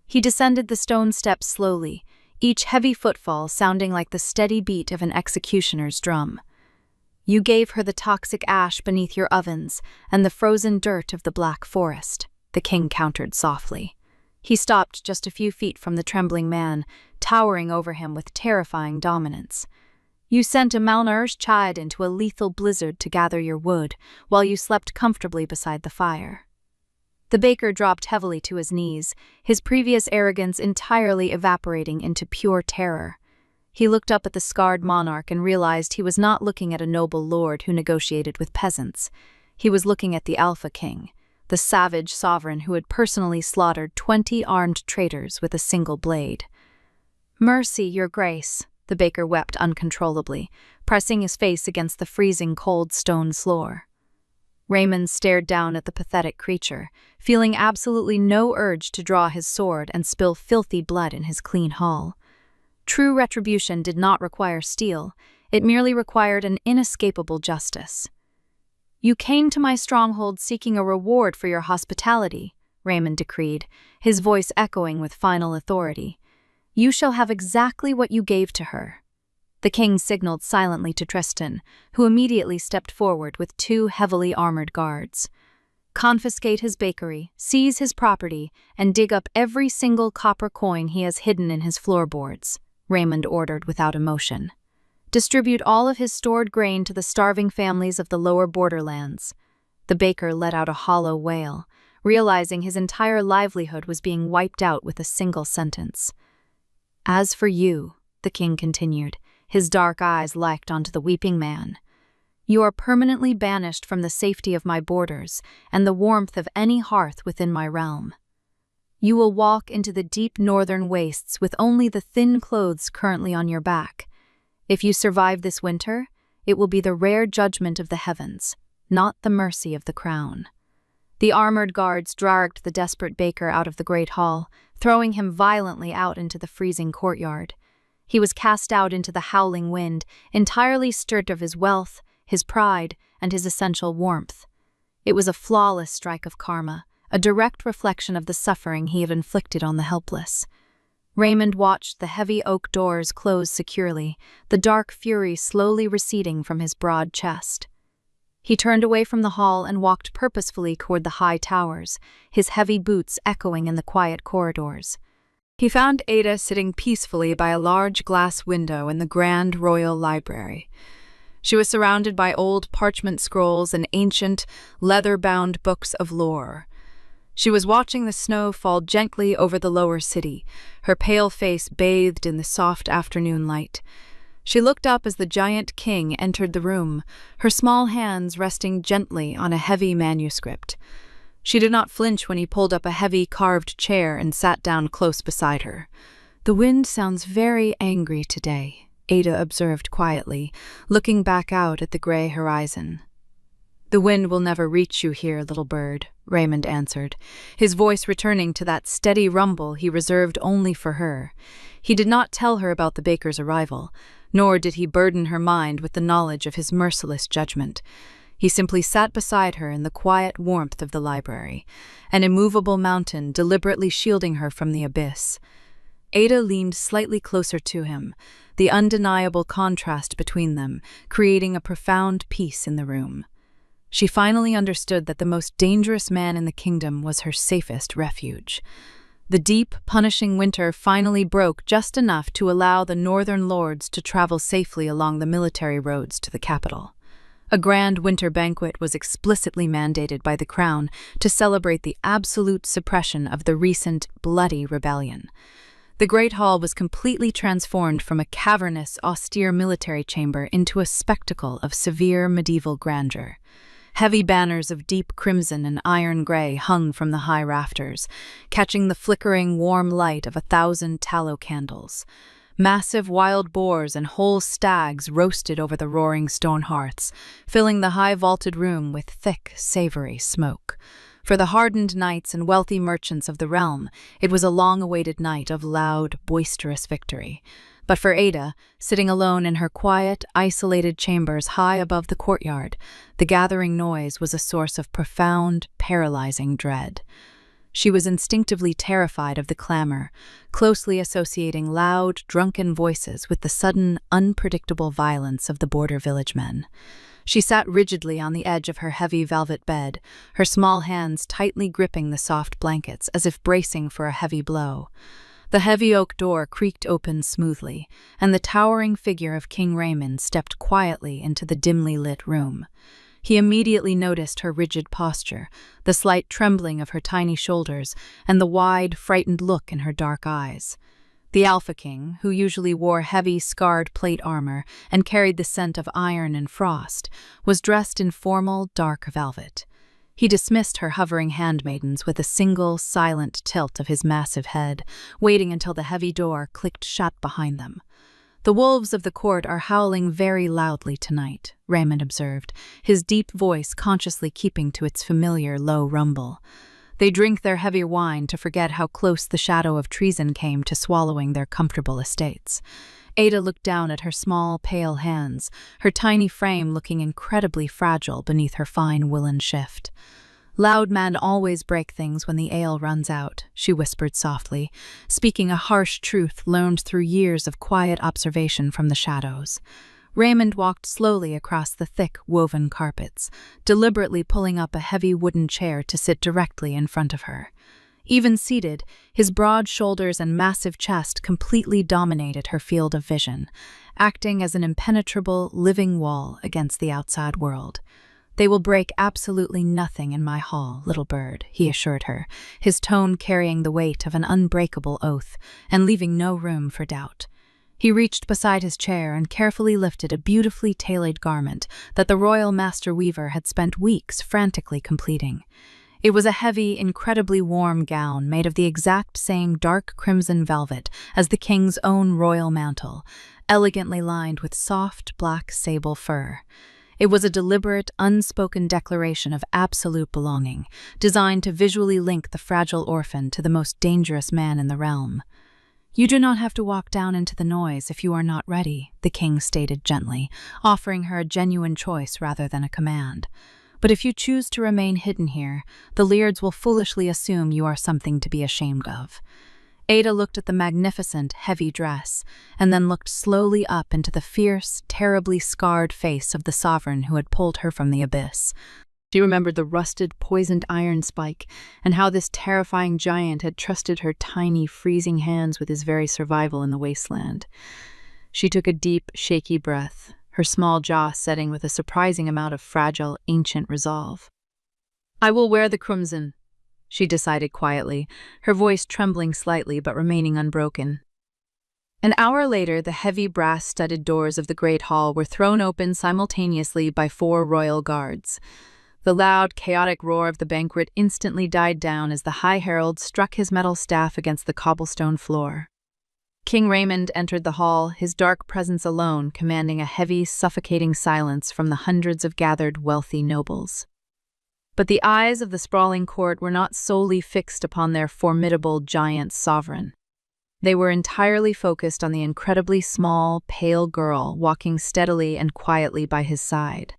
He descended the stone steps slowly, each heavy footfall sounding like the steady beat of an executioner's drum. "You gave her the toxic ash beneath your ovens and the frozen dirt of the Black Forest," the king countered softly. He stopped just a few feet from the trembling man, towering over him with terrifying dominance. "You sent a malnourished child into a lethal blizzard to gather your wood, while you slept comfortably beside the fire." The baker dropped heavily to his knees, his previous arrogance entirely evaporating into pure terror. He looked up at the scarred monarch and realized he was not looking at a noble lord who negotiated with peasants. He was looking at the Alpha King, the savage sovereign who had personally slaughtered 20 armed traitors with a single blade. "Mercy, your grace," the baker wept uncontrollably, pressing his face against the freezing cold stone floor. Raymond stared down at the pathetic creature, feeling absolutely no urge to draw his sword and spill filthy blood in his clean hall. True retribution did not require steel, it merely required an inescapable justice. "You came to my stronghold seeking a reward for your hospitality," Raymond decreed, his voice echoing with final authority. "You shall have exactly what you gave to her." The king signaled silently to Tristan, who immediately stepped forward with 2 heavily armored guards. "Confiscate his bakery, seize his property, and dig up every single copper coin he has hidden in his floorboards," Raymond ordered without emotion. "Distribute all of his stored grain to the starving families of the lower borderlands." The baker let out a hollow wail, realizing his entire livelihood was being wiped out with a single sentence. "As for you," the king continued, his dark eyes locked onto the weeping man, "you are permanently banished from the safety of my borders and the warmth of any hearth within my realm. You will walk into the deep northern wastes with only the thin clothes currently on your back. If you survive this winter, It will be the rare judgment of the heavens, not the mercy of the crown. The armored guards dragged the desperate baker out of the great hall, throwing him violently out into the freezing courtyard. He was cast out into the howling wind, entirely stripped of his wealth, his pride, and his essential warmth. It was a flawless strike of karma, a direct reflection of the suffering he had inflicted on the helpless. Raymond watched the heavy oak doors close securely, the dark fury slowly receding from his broad chest. He turned away from the hall and walked purposefully toward the high towers, his heavy boots echoing in the quiet corridors. He found Ada sitting peacefully by a large glass window in the grand royal library. She was surrounded by old parchment scrolls and ancient, leather-bound books of lore. She was watching the snow fall gently over the lower city, her pale face bathed in the soft afternoon light. She looked up as the giant king entered the room, her small hands resting gently on a heavy manuscript. She did not flinch when he pulled up a heavy carved chair and sat down close beside her. "The wind sounds very angry today," Ada observed quietly, looking back out at the gray horizon. "The wind will never reach you here, little bird," Raymond answered, his voice returning to that steady rumble he reserved only for her. He did not tell her about the baker's arrival, nor did he burden her mind with the knowledge of his merciless judgment. He simply sat beside her in the quiet warmth of the library, an immovable mountain deliberately shielding her from the abyss. Ada leaned slightly closer to him, the undeniable contrast between them, creating a profound peace in the room. She finally understood that the most dangerous man in the kingdom was her safest refuge. The deep, punishing winter finally broke just enough to allow the northern lords to travel safely along the military roads to the capital. A grand winter banquet was explicitly mandated by the crown to celebrate the absolute suppression of the recent bloody rebellion. The Great Hall was completely transformed from a cavernous, austere military chamber into a spectacle of severe medieval grandeur. Heavy banners of deep crimson and iron gray hung from the high rafters, catching the flickering, warm light of 1,000 tallow candles. Massive wild boars and whole stags roasted over the roaring stone hearths, filling the high vaulted room with thick, savory smoke. For the hardened knights and wealthy merchants of the realm, it was a long-awaited night of loud, boisterous victory. But for Ada, sitting alone in her quiet, isolated chambers high above the courtyard, the gathering noise was a source of profound, paralyzing dread. She was instinctively terrified of the clamor, closely associating loud, drunken voices with the sudden, unpredictable violence of the border village men. She sat rigidly on the edge of her heavy velvet bed, her small hands tightly gripping the soft blankets as if bracing for a heavy blow. The heavy oak door creaked open smoothly, and the towering figure of King Raymond stepped quietly into the dimly lit room. He immediately noticed her rigid posture, the slight trembling of her tiny shoulders, and the wide, frightened look in her dark eyes. The Alpha King, who usually wore heavy, scarred plate armor and carried the scent of iron and frost, was dressed in formal, dark velvet. He dismissed her hovering handmaidens with a single, silent tilt of his massive head, waiting until the heavy door clicked shut behind them. "The wolves of the court are howling very loudly tonight," Raymond observed, his deep voice consciously keeping to its familiar low rumble. "They drink their heavy wine to forget how close the shadow of treason came to swallowing their comfortable estates." Ada looked down at her small, pale hands, her tiny frame looking incredibly fragile beneath her fine woolen shift. "Loud men always break things when the ale runs out," she whispered softly, speaking a harsh truth learned through years of quiet observation from the shadows. Raymond walked slowly across the thick, woven carpets, deliberately pulling up a heavy wooden chair to sit directly in front of her. Even seated, his broad shoulders and massive chest completely dominated her field of vision, acting as an impenetrable, living wall against the outside world. "They will break absolutely nothing in my hall, little bird," he assured her, his tone carrying the weight of an unbreakable oath and leaving no room for doubt. He reached beside his chair and carefully lifted a beautifully tailored garment that the royal master weaver had spent weeks frantically completing. It was a heavy, incredibly warm gown made of the exact same dark crimson velvet as the king's own royal mantle, elegantly lined with soft black sable fur. It was a deliberate, unspoken declaration of absolute belonging, designed to visually link the fragile orphan to the most dangerous man in the realm. "You do not have to walk down into the noise if you are not ready," the king stated gently, offering her a genuine choice rather than a command. "But if you choose to remain hidden here, the Lairds will foolishly assume you are something to be ashamed of." Ada looked at the magnificent, heavy dress, and then looked slowly up into the fierce, terribly scarred face of the sovereign who had pulled her from the abyss. She remembered the rusted, poisoned iron spike, and how this terrifying giant had trusted her tiny, freezing hands with his very survival in the wasteland. She took a deep, shaky breath, her small jaw setting with a surprising amount of fragile, ancient resolve. "I will wear the crimson," she decided quietly, her voice trembling slightly but remaining unbroken. An hour later, the heavy brass-studded doors of the great hall were thrown open simultaneously by 4 royal guards. The loud, chaotic roar of the banquet instantly died down as the High Herald struck his metal staff against the cobblestone floor. King Raymond entered the hall, his dark presence alone commanding a heavy, suffocating silence from the hundreds of gathered wealthy nobles. But the eyes of the sprawling court were not solely fixed upon their formidable giant sovereign. They were entirely focused on the incredibly small, pale girl walking steadily and quietly by his side.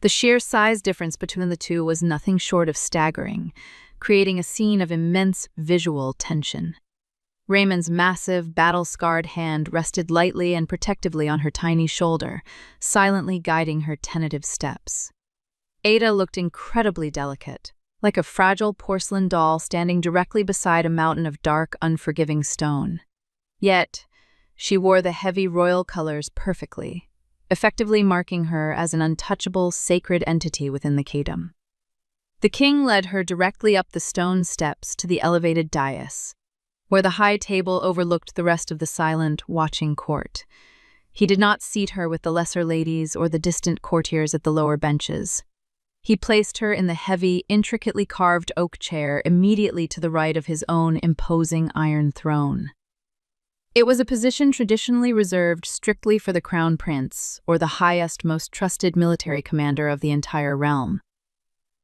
The sheer size difference between the two was nothing short of staggering, creating a scene of immense visual tension. Raymond's massive, battle-scarred hand rested lightly and protectively on her tiny shoulder, silently guiding her tentative steps. Ada looked incredibly delicate, like a fragile porcelain doll standing directly beside a mountain of dark, unforgiving stone. Yet, she wore the heavy royal colors perfectly, effectively marking her as an untouchable, sacred entity within the kingdom. The king led her directly up the stone steps to the elevated dais, where the high table overlooked the rest of the silent, watching court. He did not seat her with the lesser ladies or the distant courtiers at the lower benches. He placed her in the heavy, intricately carved oak chair immediately to the right of his own imposing iron throne. It was a position traditionally reserved strictly for the crown prince, or the highest, most trusted military commander of the entire realm.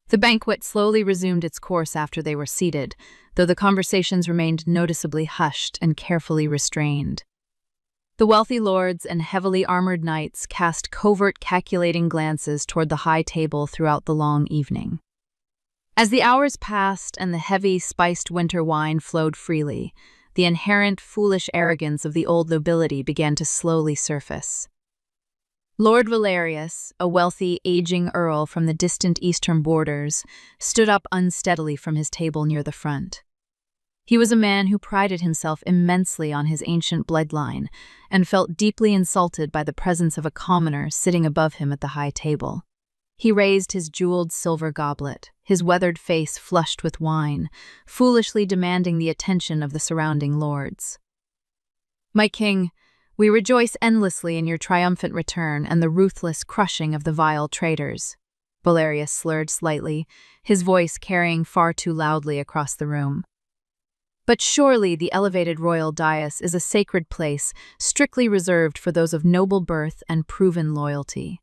The banquet slowly resumed its course after they were seated, though the conversations remained noticeably hushed and carefully restrained. The wealthy lords and heavily armored knights cast covert, calculating glances toward the high table throughout the long evening. As the hours passed and the heavy, spiced winter wine flowed freely, the inherent foolish arrogance of the old nobility began to slowly surface. Lord Valerius, a wealthy, aging earl from the distant eastern borders, stood up unsteadily from his table near the front. He was a man who prided himself immensely on his ancient bloodline and felt deeply insulted by the presence of a commoner sitting above him at the high table. He raised his jeweled silver goblet, his weathered face flushed with wine, foolishly demanding the attention of the surrounding lords. "My king, we rejoice endlessly in your triumphant return and the ruthless crushing of the vile traitors." Valerius slurred slightly, his voice carrying far too loudly across the room. "But surely the elevated royal dais is a sacred place strictly reserved for those of noble birth and proven loyalty."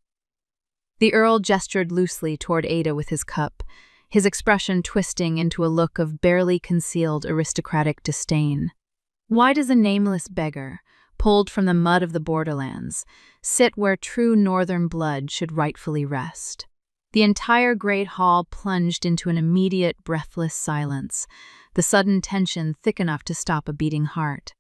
The earl gestured loosely toward Ada with his cup, his expression twisting into a look of barely concealed aristocratic disdain. "Why does a nameless beggar, pulled from the mud of the borderlands, sit where true northern blood should rightfully rest?" The entire great hall plunged into an immediate, breathless silence, the sudden tension thick enough to stop a beating heart.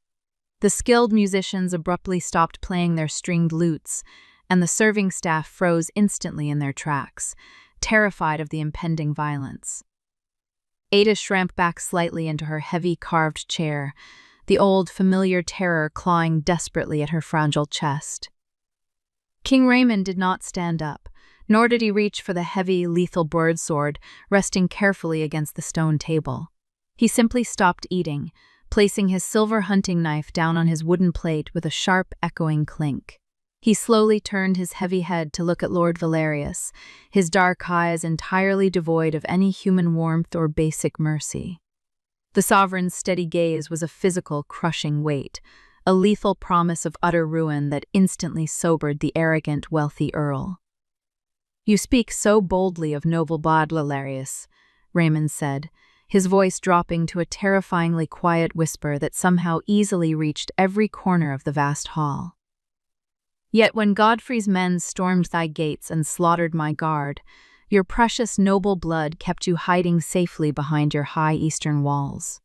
The skilled musicians abruptly stopped playing their stringed lutes, and the serving staff froze instantly in their tracks, terrified of the impending violence. Ada shrank back slightly into her heavy carved chair, the old familiar terror clawing desperately at her fragile chest. King Raymond did not stand up, nor did he reach for the heavy, lethal broadsword resting carefully against the stone table. He simply stopped eating, placing his silver hunting knife down on his wooden plate with a sharp, echoing clink. He slowly turned his heavy head to look at Lord Valerius, his dark eyes entirely devoid of any human warmth or basic mercy. The sovereign's steady gaze was a physical, crushing weight, a lethal promise of utter ruin that instantly sobered the arrogant, wealthy earl. "You speak so boldly of noble blood, Valerius," Raymond said, his voice dropping to a terrifyingly quiet whisper that somehow easily reached every corner of the vast hall. "Yet when Godfrey's men stormed thy gates and slaughtered my guard, your precious noble blood kept you hiding safely behind your high eastern walls."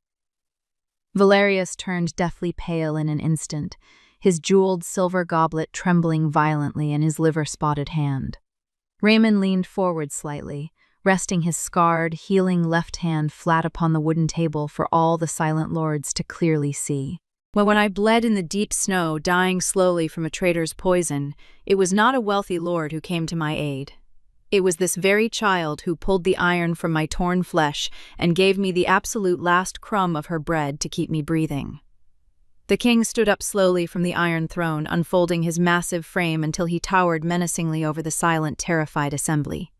Valerius turned deathly pale in an instant, his jeweled silver goblet trembling violently in his liver-spotted hand. Raymond leaned forward slightly, resting his scarred, healing left hand flat upon the wooden table for all the silent lords to clearly see. "Well, when I bled in the deep snow, dying slowly from a traitor's poison, it was not a wealthy lord who came to my aid. It was this very child who pulled the iron from my torn flesh and gave me the absolute last crumb of her bread to keep me breathing." The king stood up slowly from the Iron Throne, unfolding his massive frame until he towered menacingly over the silent, terrified assembly.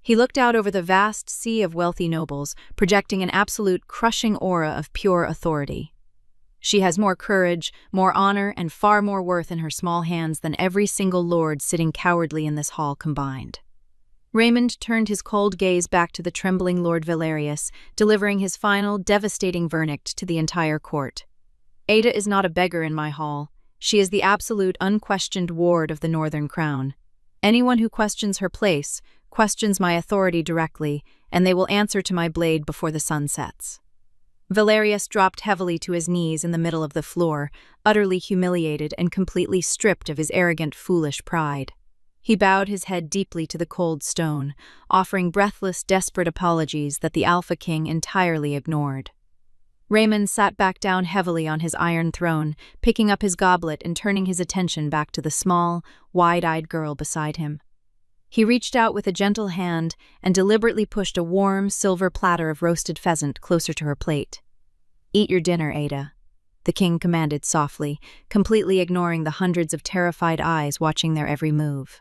He looked out over the vast sea of wealthy nobles, projecting an absolute, crushing aura of pure authority. "She has more courage, more honor, and far more worth in her small hands than every single lord sitting cowardly in this hall combined." Raymond turned his cold gaze back to the trembling Lord Valerius, delivering his final, devastating verdict to the entire court. "Ada is not a beggar in my hall. She is the absolute, unquestioned ward of the Northern Crown. Anyone who questions her place questions my authority directly, and they will answer to my blade before the sun sets." Valerius dropped heavily to his knees in the middle of the floor, utterly humiliated and completely stripped of his arrogant, foolish pride. He bowed his head deeply to the cold stone, offering breathless, desperate apologies that the Alpha King entirely ignored. Raymond sat back down heavily on his iron throne, picking up his goblet and turning his attention back to the small, wide-eyed girl beside him. He reached out with a gentle hand and deliberately pushed a warm, silver platter of roasted pheasant closer to her plate. "Eat your dinner, Ada," the king commanded softly, completely ignoring the hundreds of terrified eyes watching their every move.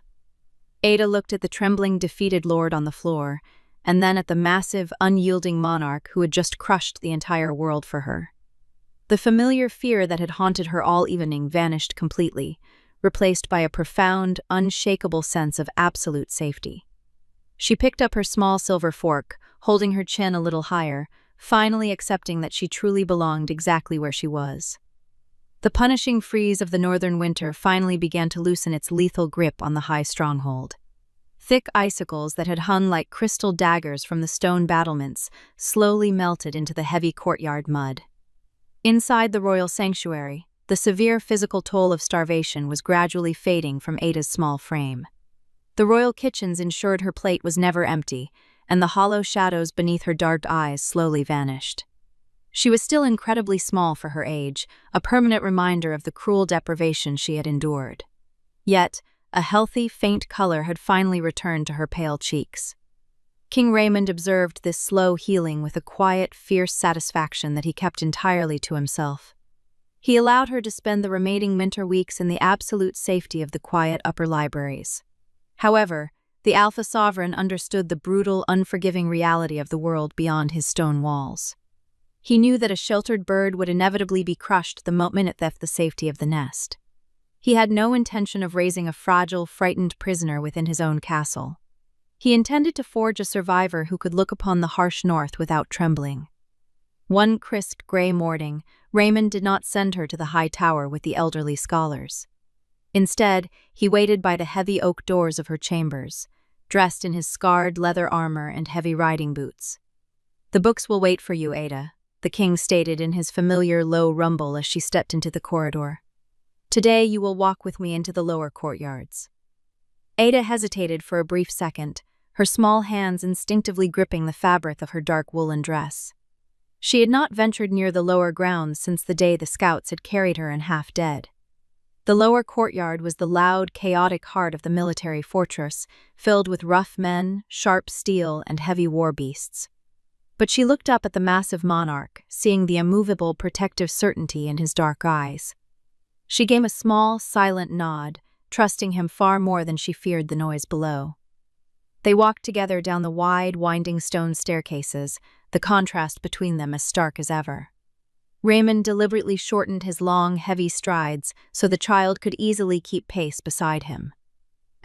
Ada looked at the trembling, defeated lord on the floor, and then at the massive, unyielding monarch who had just crushed the entire world for her. The familiar fear that had haunted her all evening vanished completely, replaced by a profound, unshakable sense of absolute safety. She picked up her small silver fork, holding her chin a little higher, finally accepting that she truly belonged exactly where she was. The punishing freeze of the northern winter finally began to loosen its lethal grip on the high stronghold. Thick icicles that had hung like crystal daggers from the stone battlements slowly melted into the heavy courtyard mud. Inside the royal sanctuary, the severe physical toll of starvation was gradually fading from Ada's small frame. The royal kitchens ensured her plate was never empty, and the hollow shadows beneath her dark eyes slowly vanished. She was still incredibly small for her age, a permanent reminder of the cruel deprivation she had endured. Yet, a healthy, faint color had finally returned to her pale cheeks. King Raymond observed this slow healing with a quiet, fierce satisfaction that he kept entirely to himself. He allowed her to spend the remaining winter weeks in the absolute safety of the quiet upper libraries. However, the Alpha Sovereign understood the brutal, unforgiving reality of the world beyond his stone walls. He knew that a sheltered bird would inevitably be crushed the moment it left the safety of the nest. He had no intention of raising a fragile, frightened prisoner within his own castle. He intended to forge a survivor who could look upon the harsh north without trembling. One crisp gray morning, Raymond did not send her to the high tower with the elderly scholars. Instead, he waited by the heavy oak doors of her chambers, dressed in his scarred leather armor and heavy riding boots. "The books will wait for you, Ada," the king stated in his familiar low rumble as she stepped into the corridor. "Today you will walk with me into the lower courtyards." Ada hesitated for a brief second, her small hands instinctively gripping the fabric of her dark woolen dress. She had not ventured near the lower grounds since the day the scouts had carried her in half dead. The lower courtyard was the loud, chaotic heart of the military fortress, filled with rough men, sharp steel, and heavy war beasts. But she looked up at the massive monarch, seeing the immovable, protective certainty in his dark eyes. She gave a small, silent nod, trusting him far more than she feared the noise below. They walked together down the wide, winding stone staircases, the contrast between them as stark as ever. Raymond deliberately shortened his long, heavy strides so the child could easily keep pace beside him.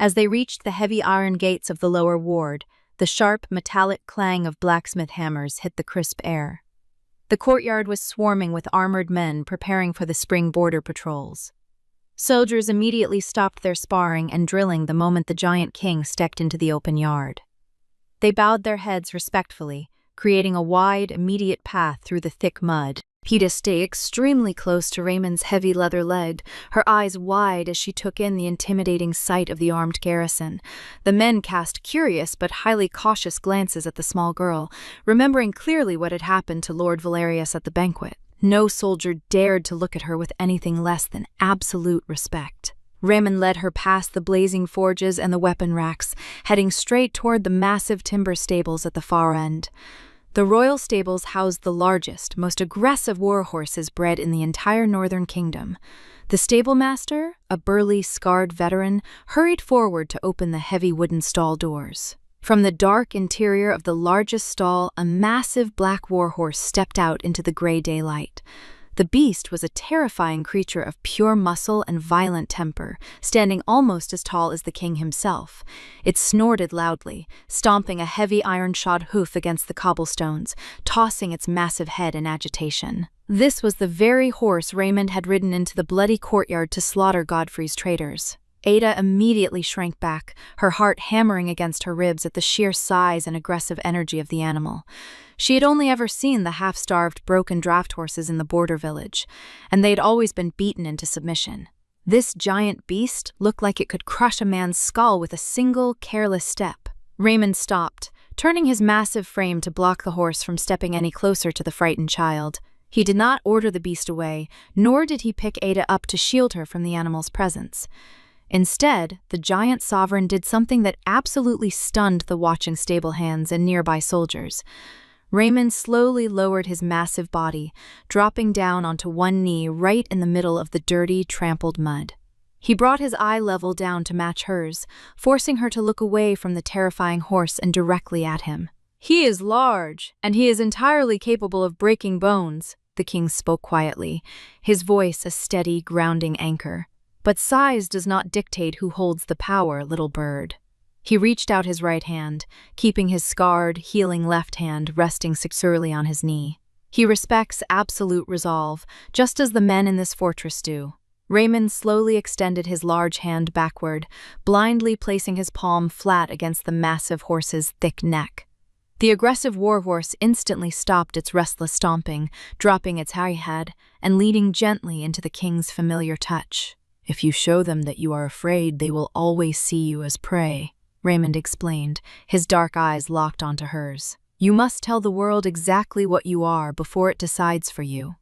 As they reached the heavy iron gates of the lower ward, the sharp, metallic clang of blacksmith hammers hit the crisp air. The courtyard was swarming with armored men preparing for the spring border patrols. Soldiers immediately stopped their sparring and drilling the moment the giant king stepped into the open yard. They bowed their heads respectfully, creating a wide, immediate path through the thick mud. Peta stayed extremely close to Raymond's heavy leather leg, her eyes wide as she took in the intimidating sight of the armed garrison. The men cast curious but highly cautious glances at the small girl, remembering clearly what had happened to Lord Valerius at the banquet. No soldier dared to look at her with anything less than absolute respect. Raymond led her past the blazing forges and the weapon racks, heading straight toward the massive timber stables at the far end. The royal stables housed the largest, most aggressive war horses bred in the entire northern kingdom. The stablemaster, a burly, scarred veteran, hurried forward to open the heavy wooden stall doors. From the dark interior of the largest stall, a massive black warhorse stepped out into the gray daylight. The beast was a terrifying creature of pure muscle and violent temper, standing almost as tall as the king himself. It snorted loudly, stomping a heavy iron-shod hoof against the cobblestones, tossing its massive head in agitation. This was the very horse Raymond had ridden into the bloody courtyard to slaughter Godfrey's traitors. Ada immediately shrank back, her heart hammering against her ribs at the sheer size and aggressive energy of the animal. She had only ever seen the half-starved, broken draft horses in the border village, and they had always been beaten into submission. This giant beast looked like it could crush a man's skull with a single, careless step. Raymond stopped, turning his massive frame to block the horse from stepping any closer to the frightened child. He did not order the beast away, nor did he pick Ada up to shield her from the animal's presence. Instead, the giant sovereign did something that absolutely stunned the watching stable hands and nearby soldiers. Raymond slowly lowered his massive body, dropping down onto one knee right in the middle of the dirty, trampled mud. He brought his eye level down to match hers, forcing her to look away from the terrifying horse and directly at him. "He is large, and he is entirely capable of breaking bones," the king spoke quietly, his voice a steady, grounding anchor. "But size does not dictate who holds the power, little bird." He reached out his right hand, keeping his scarred, healing left hand resting securely on his knee. He respects absolute resolve, just as the men in this fortress do. Raymond slowly extended his large hand backward, blindly placing his palm flat against the massive horse's thick neck. The aggressive warhorse instantly stopped its restless stomping, dropping its high head and leading gently into the king's familiar touch. "If you show them that you are afraid, they will always see you as prey," Raymond explained, his dark eyes locked onto hers. "You must tell the world exactly what you are before it decides for you."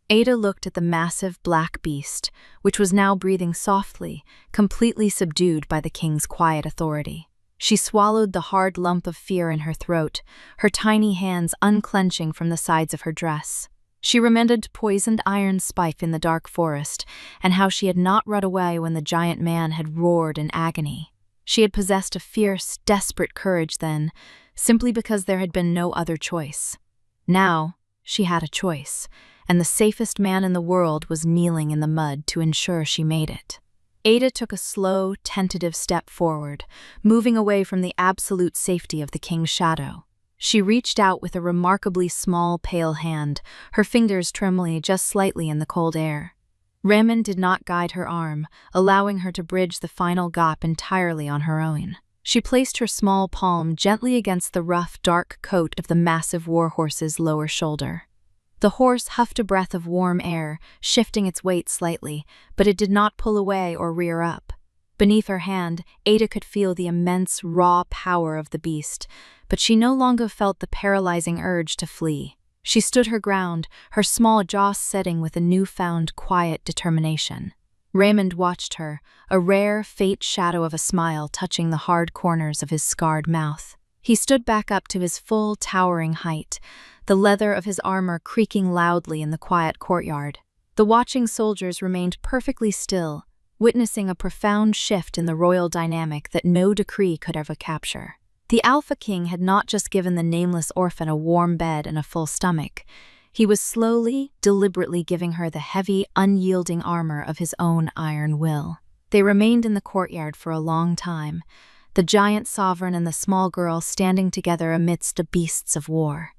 Ada looked at the massive black beast, which was now breathing softly, completely subdued by the king's quiet authority. She swallowed the hard lump of fear in her throat, her tiny hands unclenching from the sides of her dress. She remembered poisoned iron spike in the dark forest, and how she had not run away when the giant man had roared in agony. She had possessed a fierce, desperate courage then, simply because there had been no other choice. Now, she had a choice, and the safest man in the world was kneeling in the mud to ensure she made it. Ada took a slow, tentative step forward, moving away from the absolute safety of the king's shadow. She reached out with a remarkably small, pale hand, her fingers trembling just slightly in the cold air. Raymond did not guide her arm, allowing her to bridge the final gap entirely on her own. She placed her small palm gently against the rough, dark coat of the massive warhorse's lower shoulder. The horse huffed a breath of warm air, shifting its weight slightly, but it did not pull away or rear up. Beneath her hand, Ada could feel the immense, raw power of the beast, but she no longer felt the paralyzing urge to flee. She stood her ground, her small jaw setting with a newfound, quiet determination. Raymond watched her, a rare, faint shadow of a smile touching the hard corners of his scarred mouth. He stood back up to his full, towering height, the leather of his armor creaking loudly in the quiet courtyard. The watching soldiers remained perfectly still, witnessing a profound shift in the royal dynamic that no decree could ever capture. The Alpha King had not just given the nameless orphan a warm bed and a full stomach. He was slowly, deliberately giving her the heavy, unyielding armor of his own iron will. They remained in the courtyard for a long time, the giant sovereign and the small girl standing together amidst the beasts of war.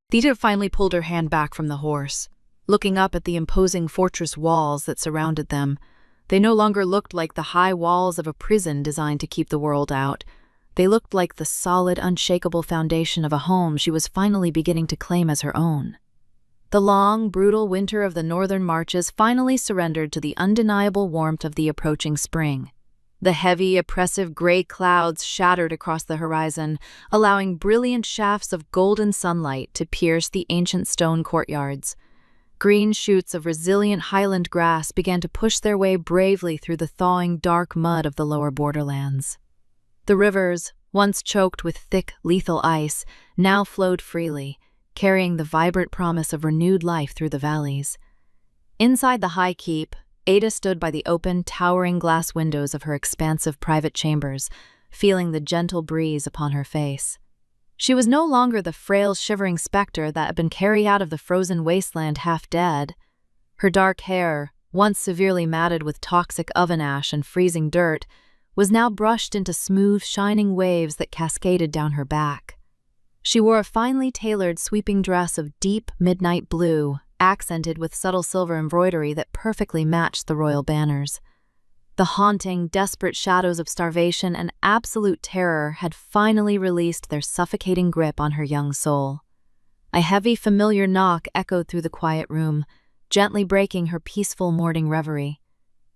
Theta finally pulled her hand back from the horse, looking up at the imposing fortress walls that surrounded them. They no longer looked like the high walls of a prison designed to keep the world out. They looked like the solid, unshakable foundation of a home she was finally beginning to claim as her own. The long, brutal winter of the northern marches finally surrendered to the undeniable warmth of the approaching spring. The heavy, oppressive gray clouds shattered across the horizon, allowing brilliant shafts of golden sunlight to pierce the ancient stone courtyards. Green shoots of resilient highland grass began to push their way bravely through the thawing, dark mud of the lower borderlands. The rivers, once choked with thick, lethal ice, now flowed freely, carrying the vibrant promise of renewed life through the valleys. Inside the high keep, Ada stood by the open, towering glass windows of her expansive private chambers, feeling the gentle breeze upon her face. She was no longer the frail, shivering specter that had been carried out of the frozen wasteland half dead. Her dark hair, once severely matted with toxic oven ash and freezing dirt, was now brushed into smooth, shining waves that cascaded down her back. She wore a finely tailored sweeping dress of deep midnight blue, accented with subtle silver embroidery that perfectly matched the royal banners. The haunting, desperate shadows of starvation and absolute terror had finally released their suffocating grip on her young soul. A heavy, familiar knock echoed through the quiet room, gently breaking her peaceful morning reverie.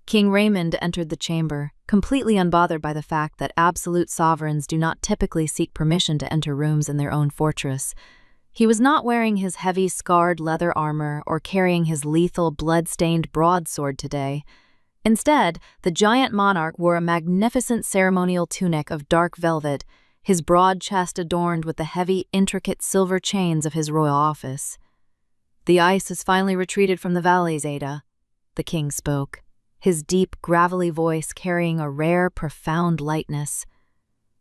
King Raymond entered the chamber, completely unbothered by the fact that absolute sovereigns do not typically seek permission to enter rooms in their own fortress. He was not wearing his heavy, scarred leather armor or carrying his lethal, blood-stained broadsword today. Instead, the giant monarch wore a magnificent ceremonial tunic of dark velvet, his broad chest adorned with the heavy, intricate silver chains of his royal office. "The ice has finally retreated from the valleys, Ada," the king spoke, his deep, gravelly voice carrying a rare, profound lightness.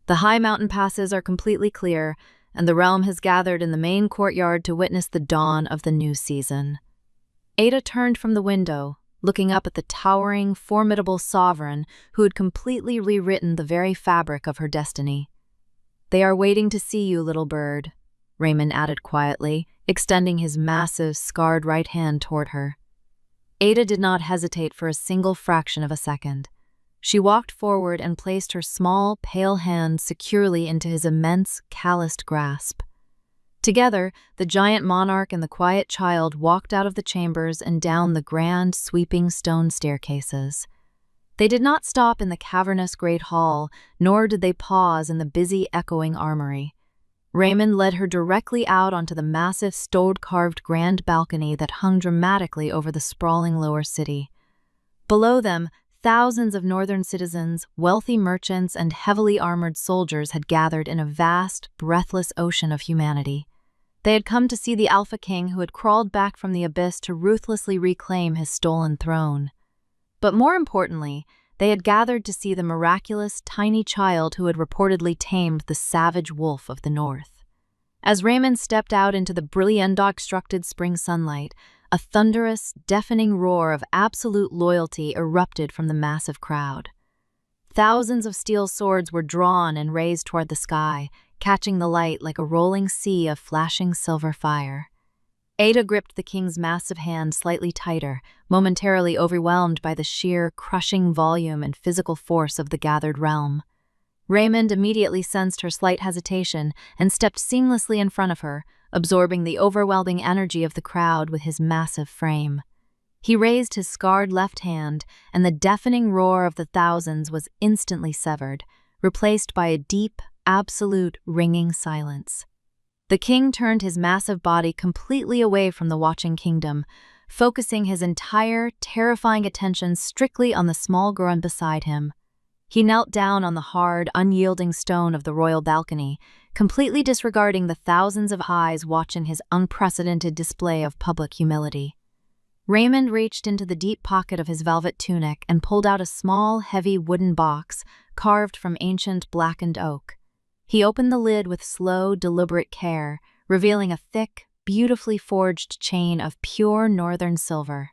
"The high mountain passes are completely clear, and the realm has gathered in the main courtyard to witness the dawn of the new season." Ada turned from the window, looking up at the towering, formidable sovereign who had completely rewritten the very fabric of her destiny. "They are waiting to see you, little bird," Raymond added quietly, extending his massive, scarred right hand toward her. Ada did not hesitate for a single fraction of a second. She walked forward and placed her small, pale hand securely into his immense, calloused grasp. Together, the giant monarch and the quiet child walked out of the chambers and down the grand, sweeping stone staircases. They did not stop in the cavernous great hall, nor did they pause in the busy, echoing armory. Raymond led her directly out onto the massive, stone-carved grand balcony that hung dramatically over the sprawling lower city. Below them, thousands of northern citizens, wealthy merchants, and heavily armored soldiers had gathered in a vast, breathless ocean of humanity. They had come to see the Alpha King who had crawled back from the abyss to ruthlessly reclaim his stolen throne. But more importantly, they had gathered to see the miraculous, tiny child who had reportedly tamed the savage wolf of the north. As Raymond stepped out into the brilliant, obstructed spring sunlight, a thunderous, deafening roar of absolute loyalty erupted from the massive crowd. Thousands of steel swords were drawn and raised toward the sky, catching the light like a rolling sea of flashing silver fire. Ada gripped the king's massive hand slightly tighter, momentarily overwhelmed by the sheer, crushing volume and physical force of the gathered realm. Raymond immediately sensed her slight hesitation and stepped seamlessly in front of her, absorbing the overwhelming energy of the crowd with his massive frame. He raised his scarred left hand, and the deafening roar of the thousands was instantly severed, replaced by a deep, absolute, ringing silence. The king turned his massive body completely away from the watching kingdom, focusing his entire, terrifying attention strictly on the small girl beside him. He knelt down on the hard, unyielding stone of the royal balcony, completely disregarding the thousands of eyes watching his unprecedented display of public humility. Raymond reached into the deep pocket of his velvet tunic and pulled out a small, heavy wooden box carved from ancient blackened oak. He opened the lid with slow, deliberate care, revealing a thick, beautifully forged chain of pure northern silver.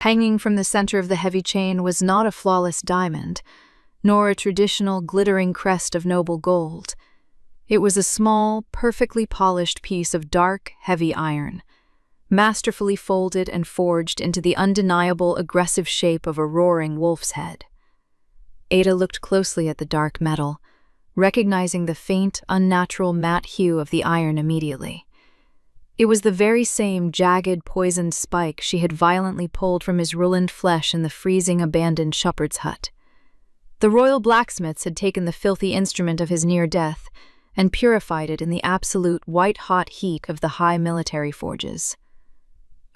Hanging from the center of the heavy chain was not a flawless diamond, nor a traditional glittering crest of noble gold. It was a small, perfectly polished piece of dark, heavy iron, masterfully folded and forged into the undeniable aggressive shape of a roaring wolf's head. Ada looked closely at the dark metal, recognizing the faint, unnatural matte hue of the iron immediately. It was the very same jagged, poisoned spike she had violently pulled from his ruined flesh in the freezing, abandoned shepherd's hut. The royal blacksmiths had taken the filthy instrument of his near death and purified it in the absolute white-hot heat of the high military forges.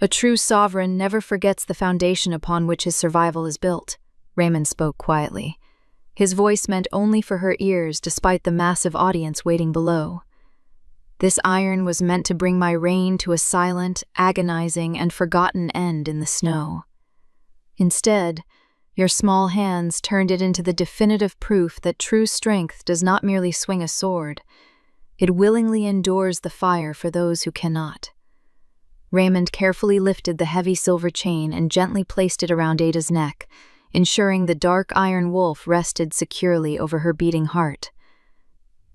A true sovereign never forgets the foundation upon which his survival is built, Raymond spoke quietly. His voice meant only for her ears despite the massive audience waiting below. This iron was meant to bring my reign to a silent, agonizing, and forgotten end in the snow. Instead, your small hands turned it into the definitive proof that true strength does not merely swing a sword. It willingly endures the fire for those who cannot. Raymond carefully lifted the heavy silver chain and gently placed it around Ada's neck, ensuring the dark iron wolf rested securely over her beating heart.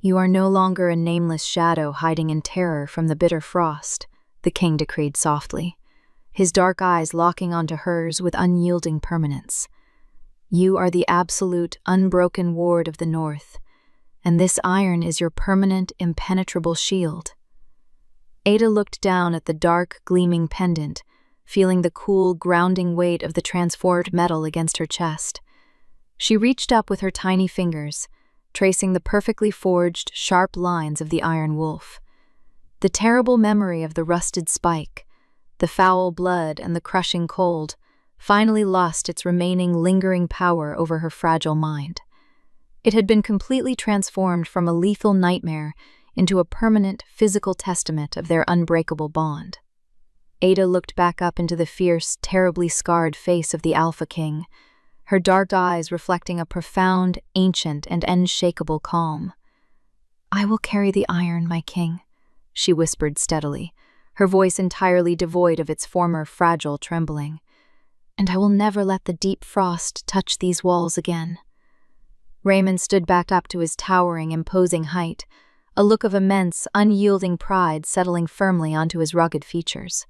"You are no longer a nameless shadow hiding in terror from the bitter frost," the king decreed softly, his dark eyes locking onto hers with unyielding permanence. "You are the absolute, unbroken ward of the North, and this iron is your permanent, impenetrable shield." Ada looked down at the dark, gleaming pendant, feeling the cool, grounding weight of the transformed metal against her chest. She reached up with her tiny fingers, tracing the perfectly forged, sharp lines of the iron wolf. The terrible memory of the rusted spike, the foul blood and the crushing cold, finally lost its remaining lingering power over her fragile mind. It had been completely transformed from a lethal nightmare into a permanent physical testament of their unbreakable bond. Ada looked back up into the fierce, terribly scarred face of the Alpha King, her dark eyes reflecting a profound, ancient, and unshakable calm. "I will carry the iron, my king," she whispered steadily, her voice entirely devoid of its former fragile trembling. "And I will never let the deep frost touch these walls again." Raymond stood back up to his towering, imposing height, a look of immense, unyielding pride settling firmly onto his rugged features.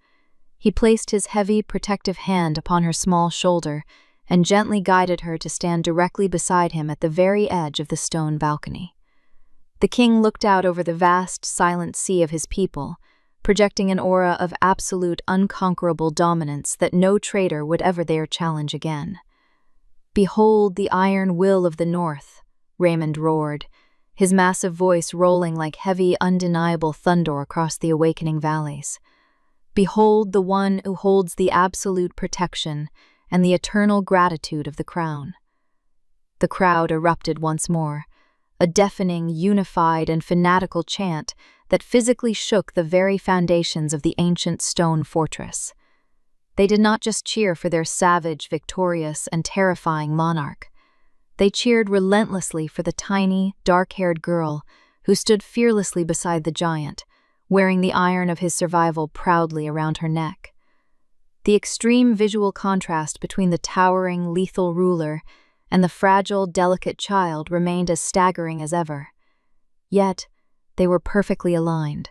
He placed his heavy, protective hand upon her small shoulder and gently guided her to stand directly beside him at the very edge of the stone balcony. The king looked out over the vast, silent sea of his people, projecting an aura of absolute, unconquerable dominance that no traitor would ever dare challenge again. "Behold the iron will of the North," Raymond roared, his massive voice rolling like heavy, undeniable thunder across the awakening valleys. "Behold the one who holds the absolute protection and the eternal gratitude of the crown." The crowd erupted once more, a deafening, unified, and fanatical chant that physically shook the very foundations of the ancient stone fortress. They did not just cheer for their savage, victorious, and terrifying monarch. They cheered relentlessly for the tiny, dark-haired girl who stood fearlessly beside the giant, wearing the iron of his survival proudly around her neck. The extreme visual contrast between the towering, lethal ruler and the fragile, delicate child remained as staggering as ever. Yet, they were perfectly aligned,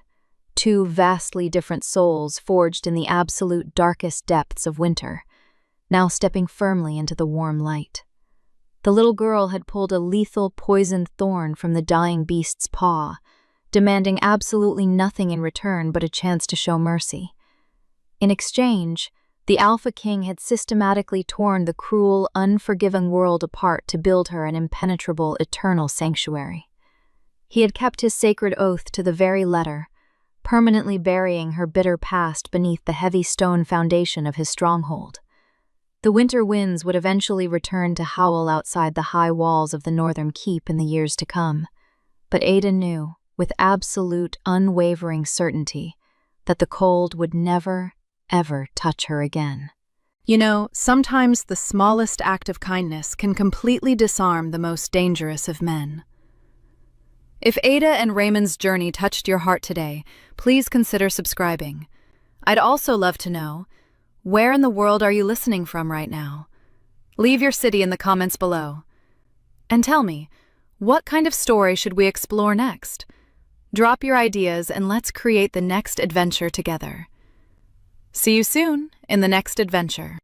two vastly different souls forged in the absolute darkest depths of winter, now stepping firmly into the warm light. The little girl had pulled a lethal, poisoned thorn from the dying beast's paw, demanding absolutely nothing in return but a chance to show mercy. In exchange, the Alpha King had systematically torn the cruel, unforgiving world apart to build her an impenetrable, eternal sanctuary. He had kept his sacred oath to the very letter, permanently burying her bitter past beneath the heavy stone foundation of his stronghold. The winter winds would eventually return to howl outside the high walls of the northern keep in the years to come, but Ada knew, with absolute, unwavering certainty, that the cold would never, ever touch her again. You know, sometimes the smallest act of kindness can completely disarm the most dangerous of men. If Ada and Raymond's journey touched your heart today, please consider subscribing. I'd also love to know, where in the world are you listening from right now? Leave your city in the comments below. And tell me, what kind of story should we explore next? Drop your ideas and let's create the next adventure together. See you soon in the next adventure.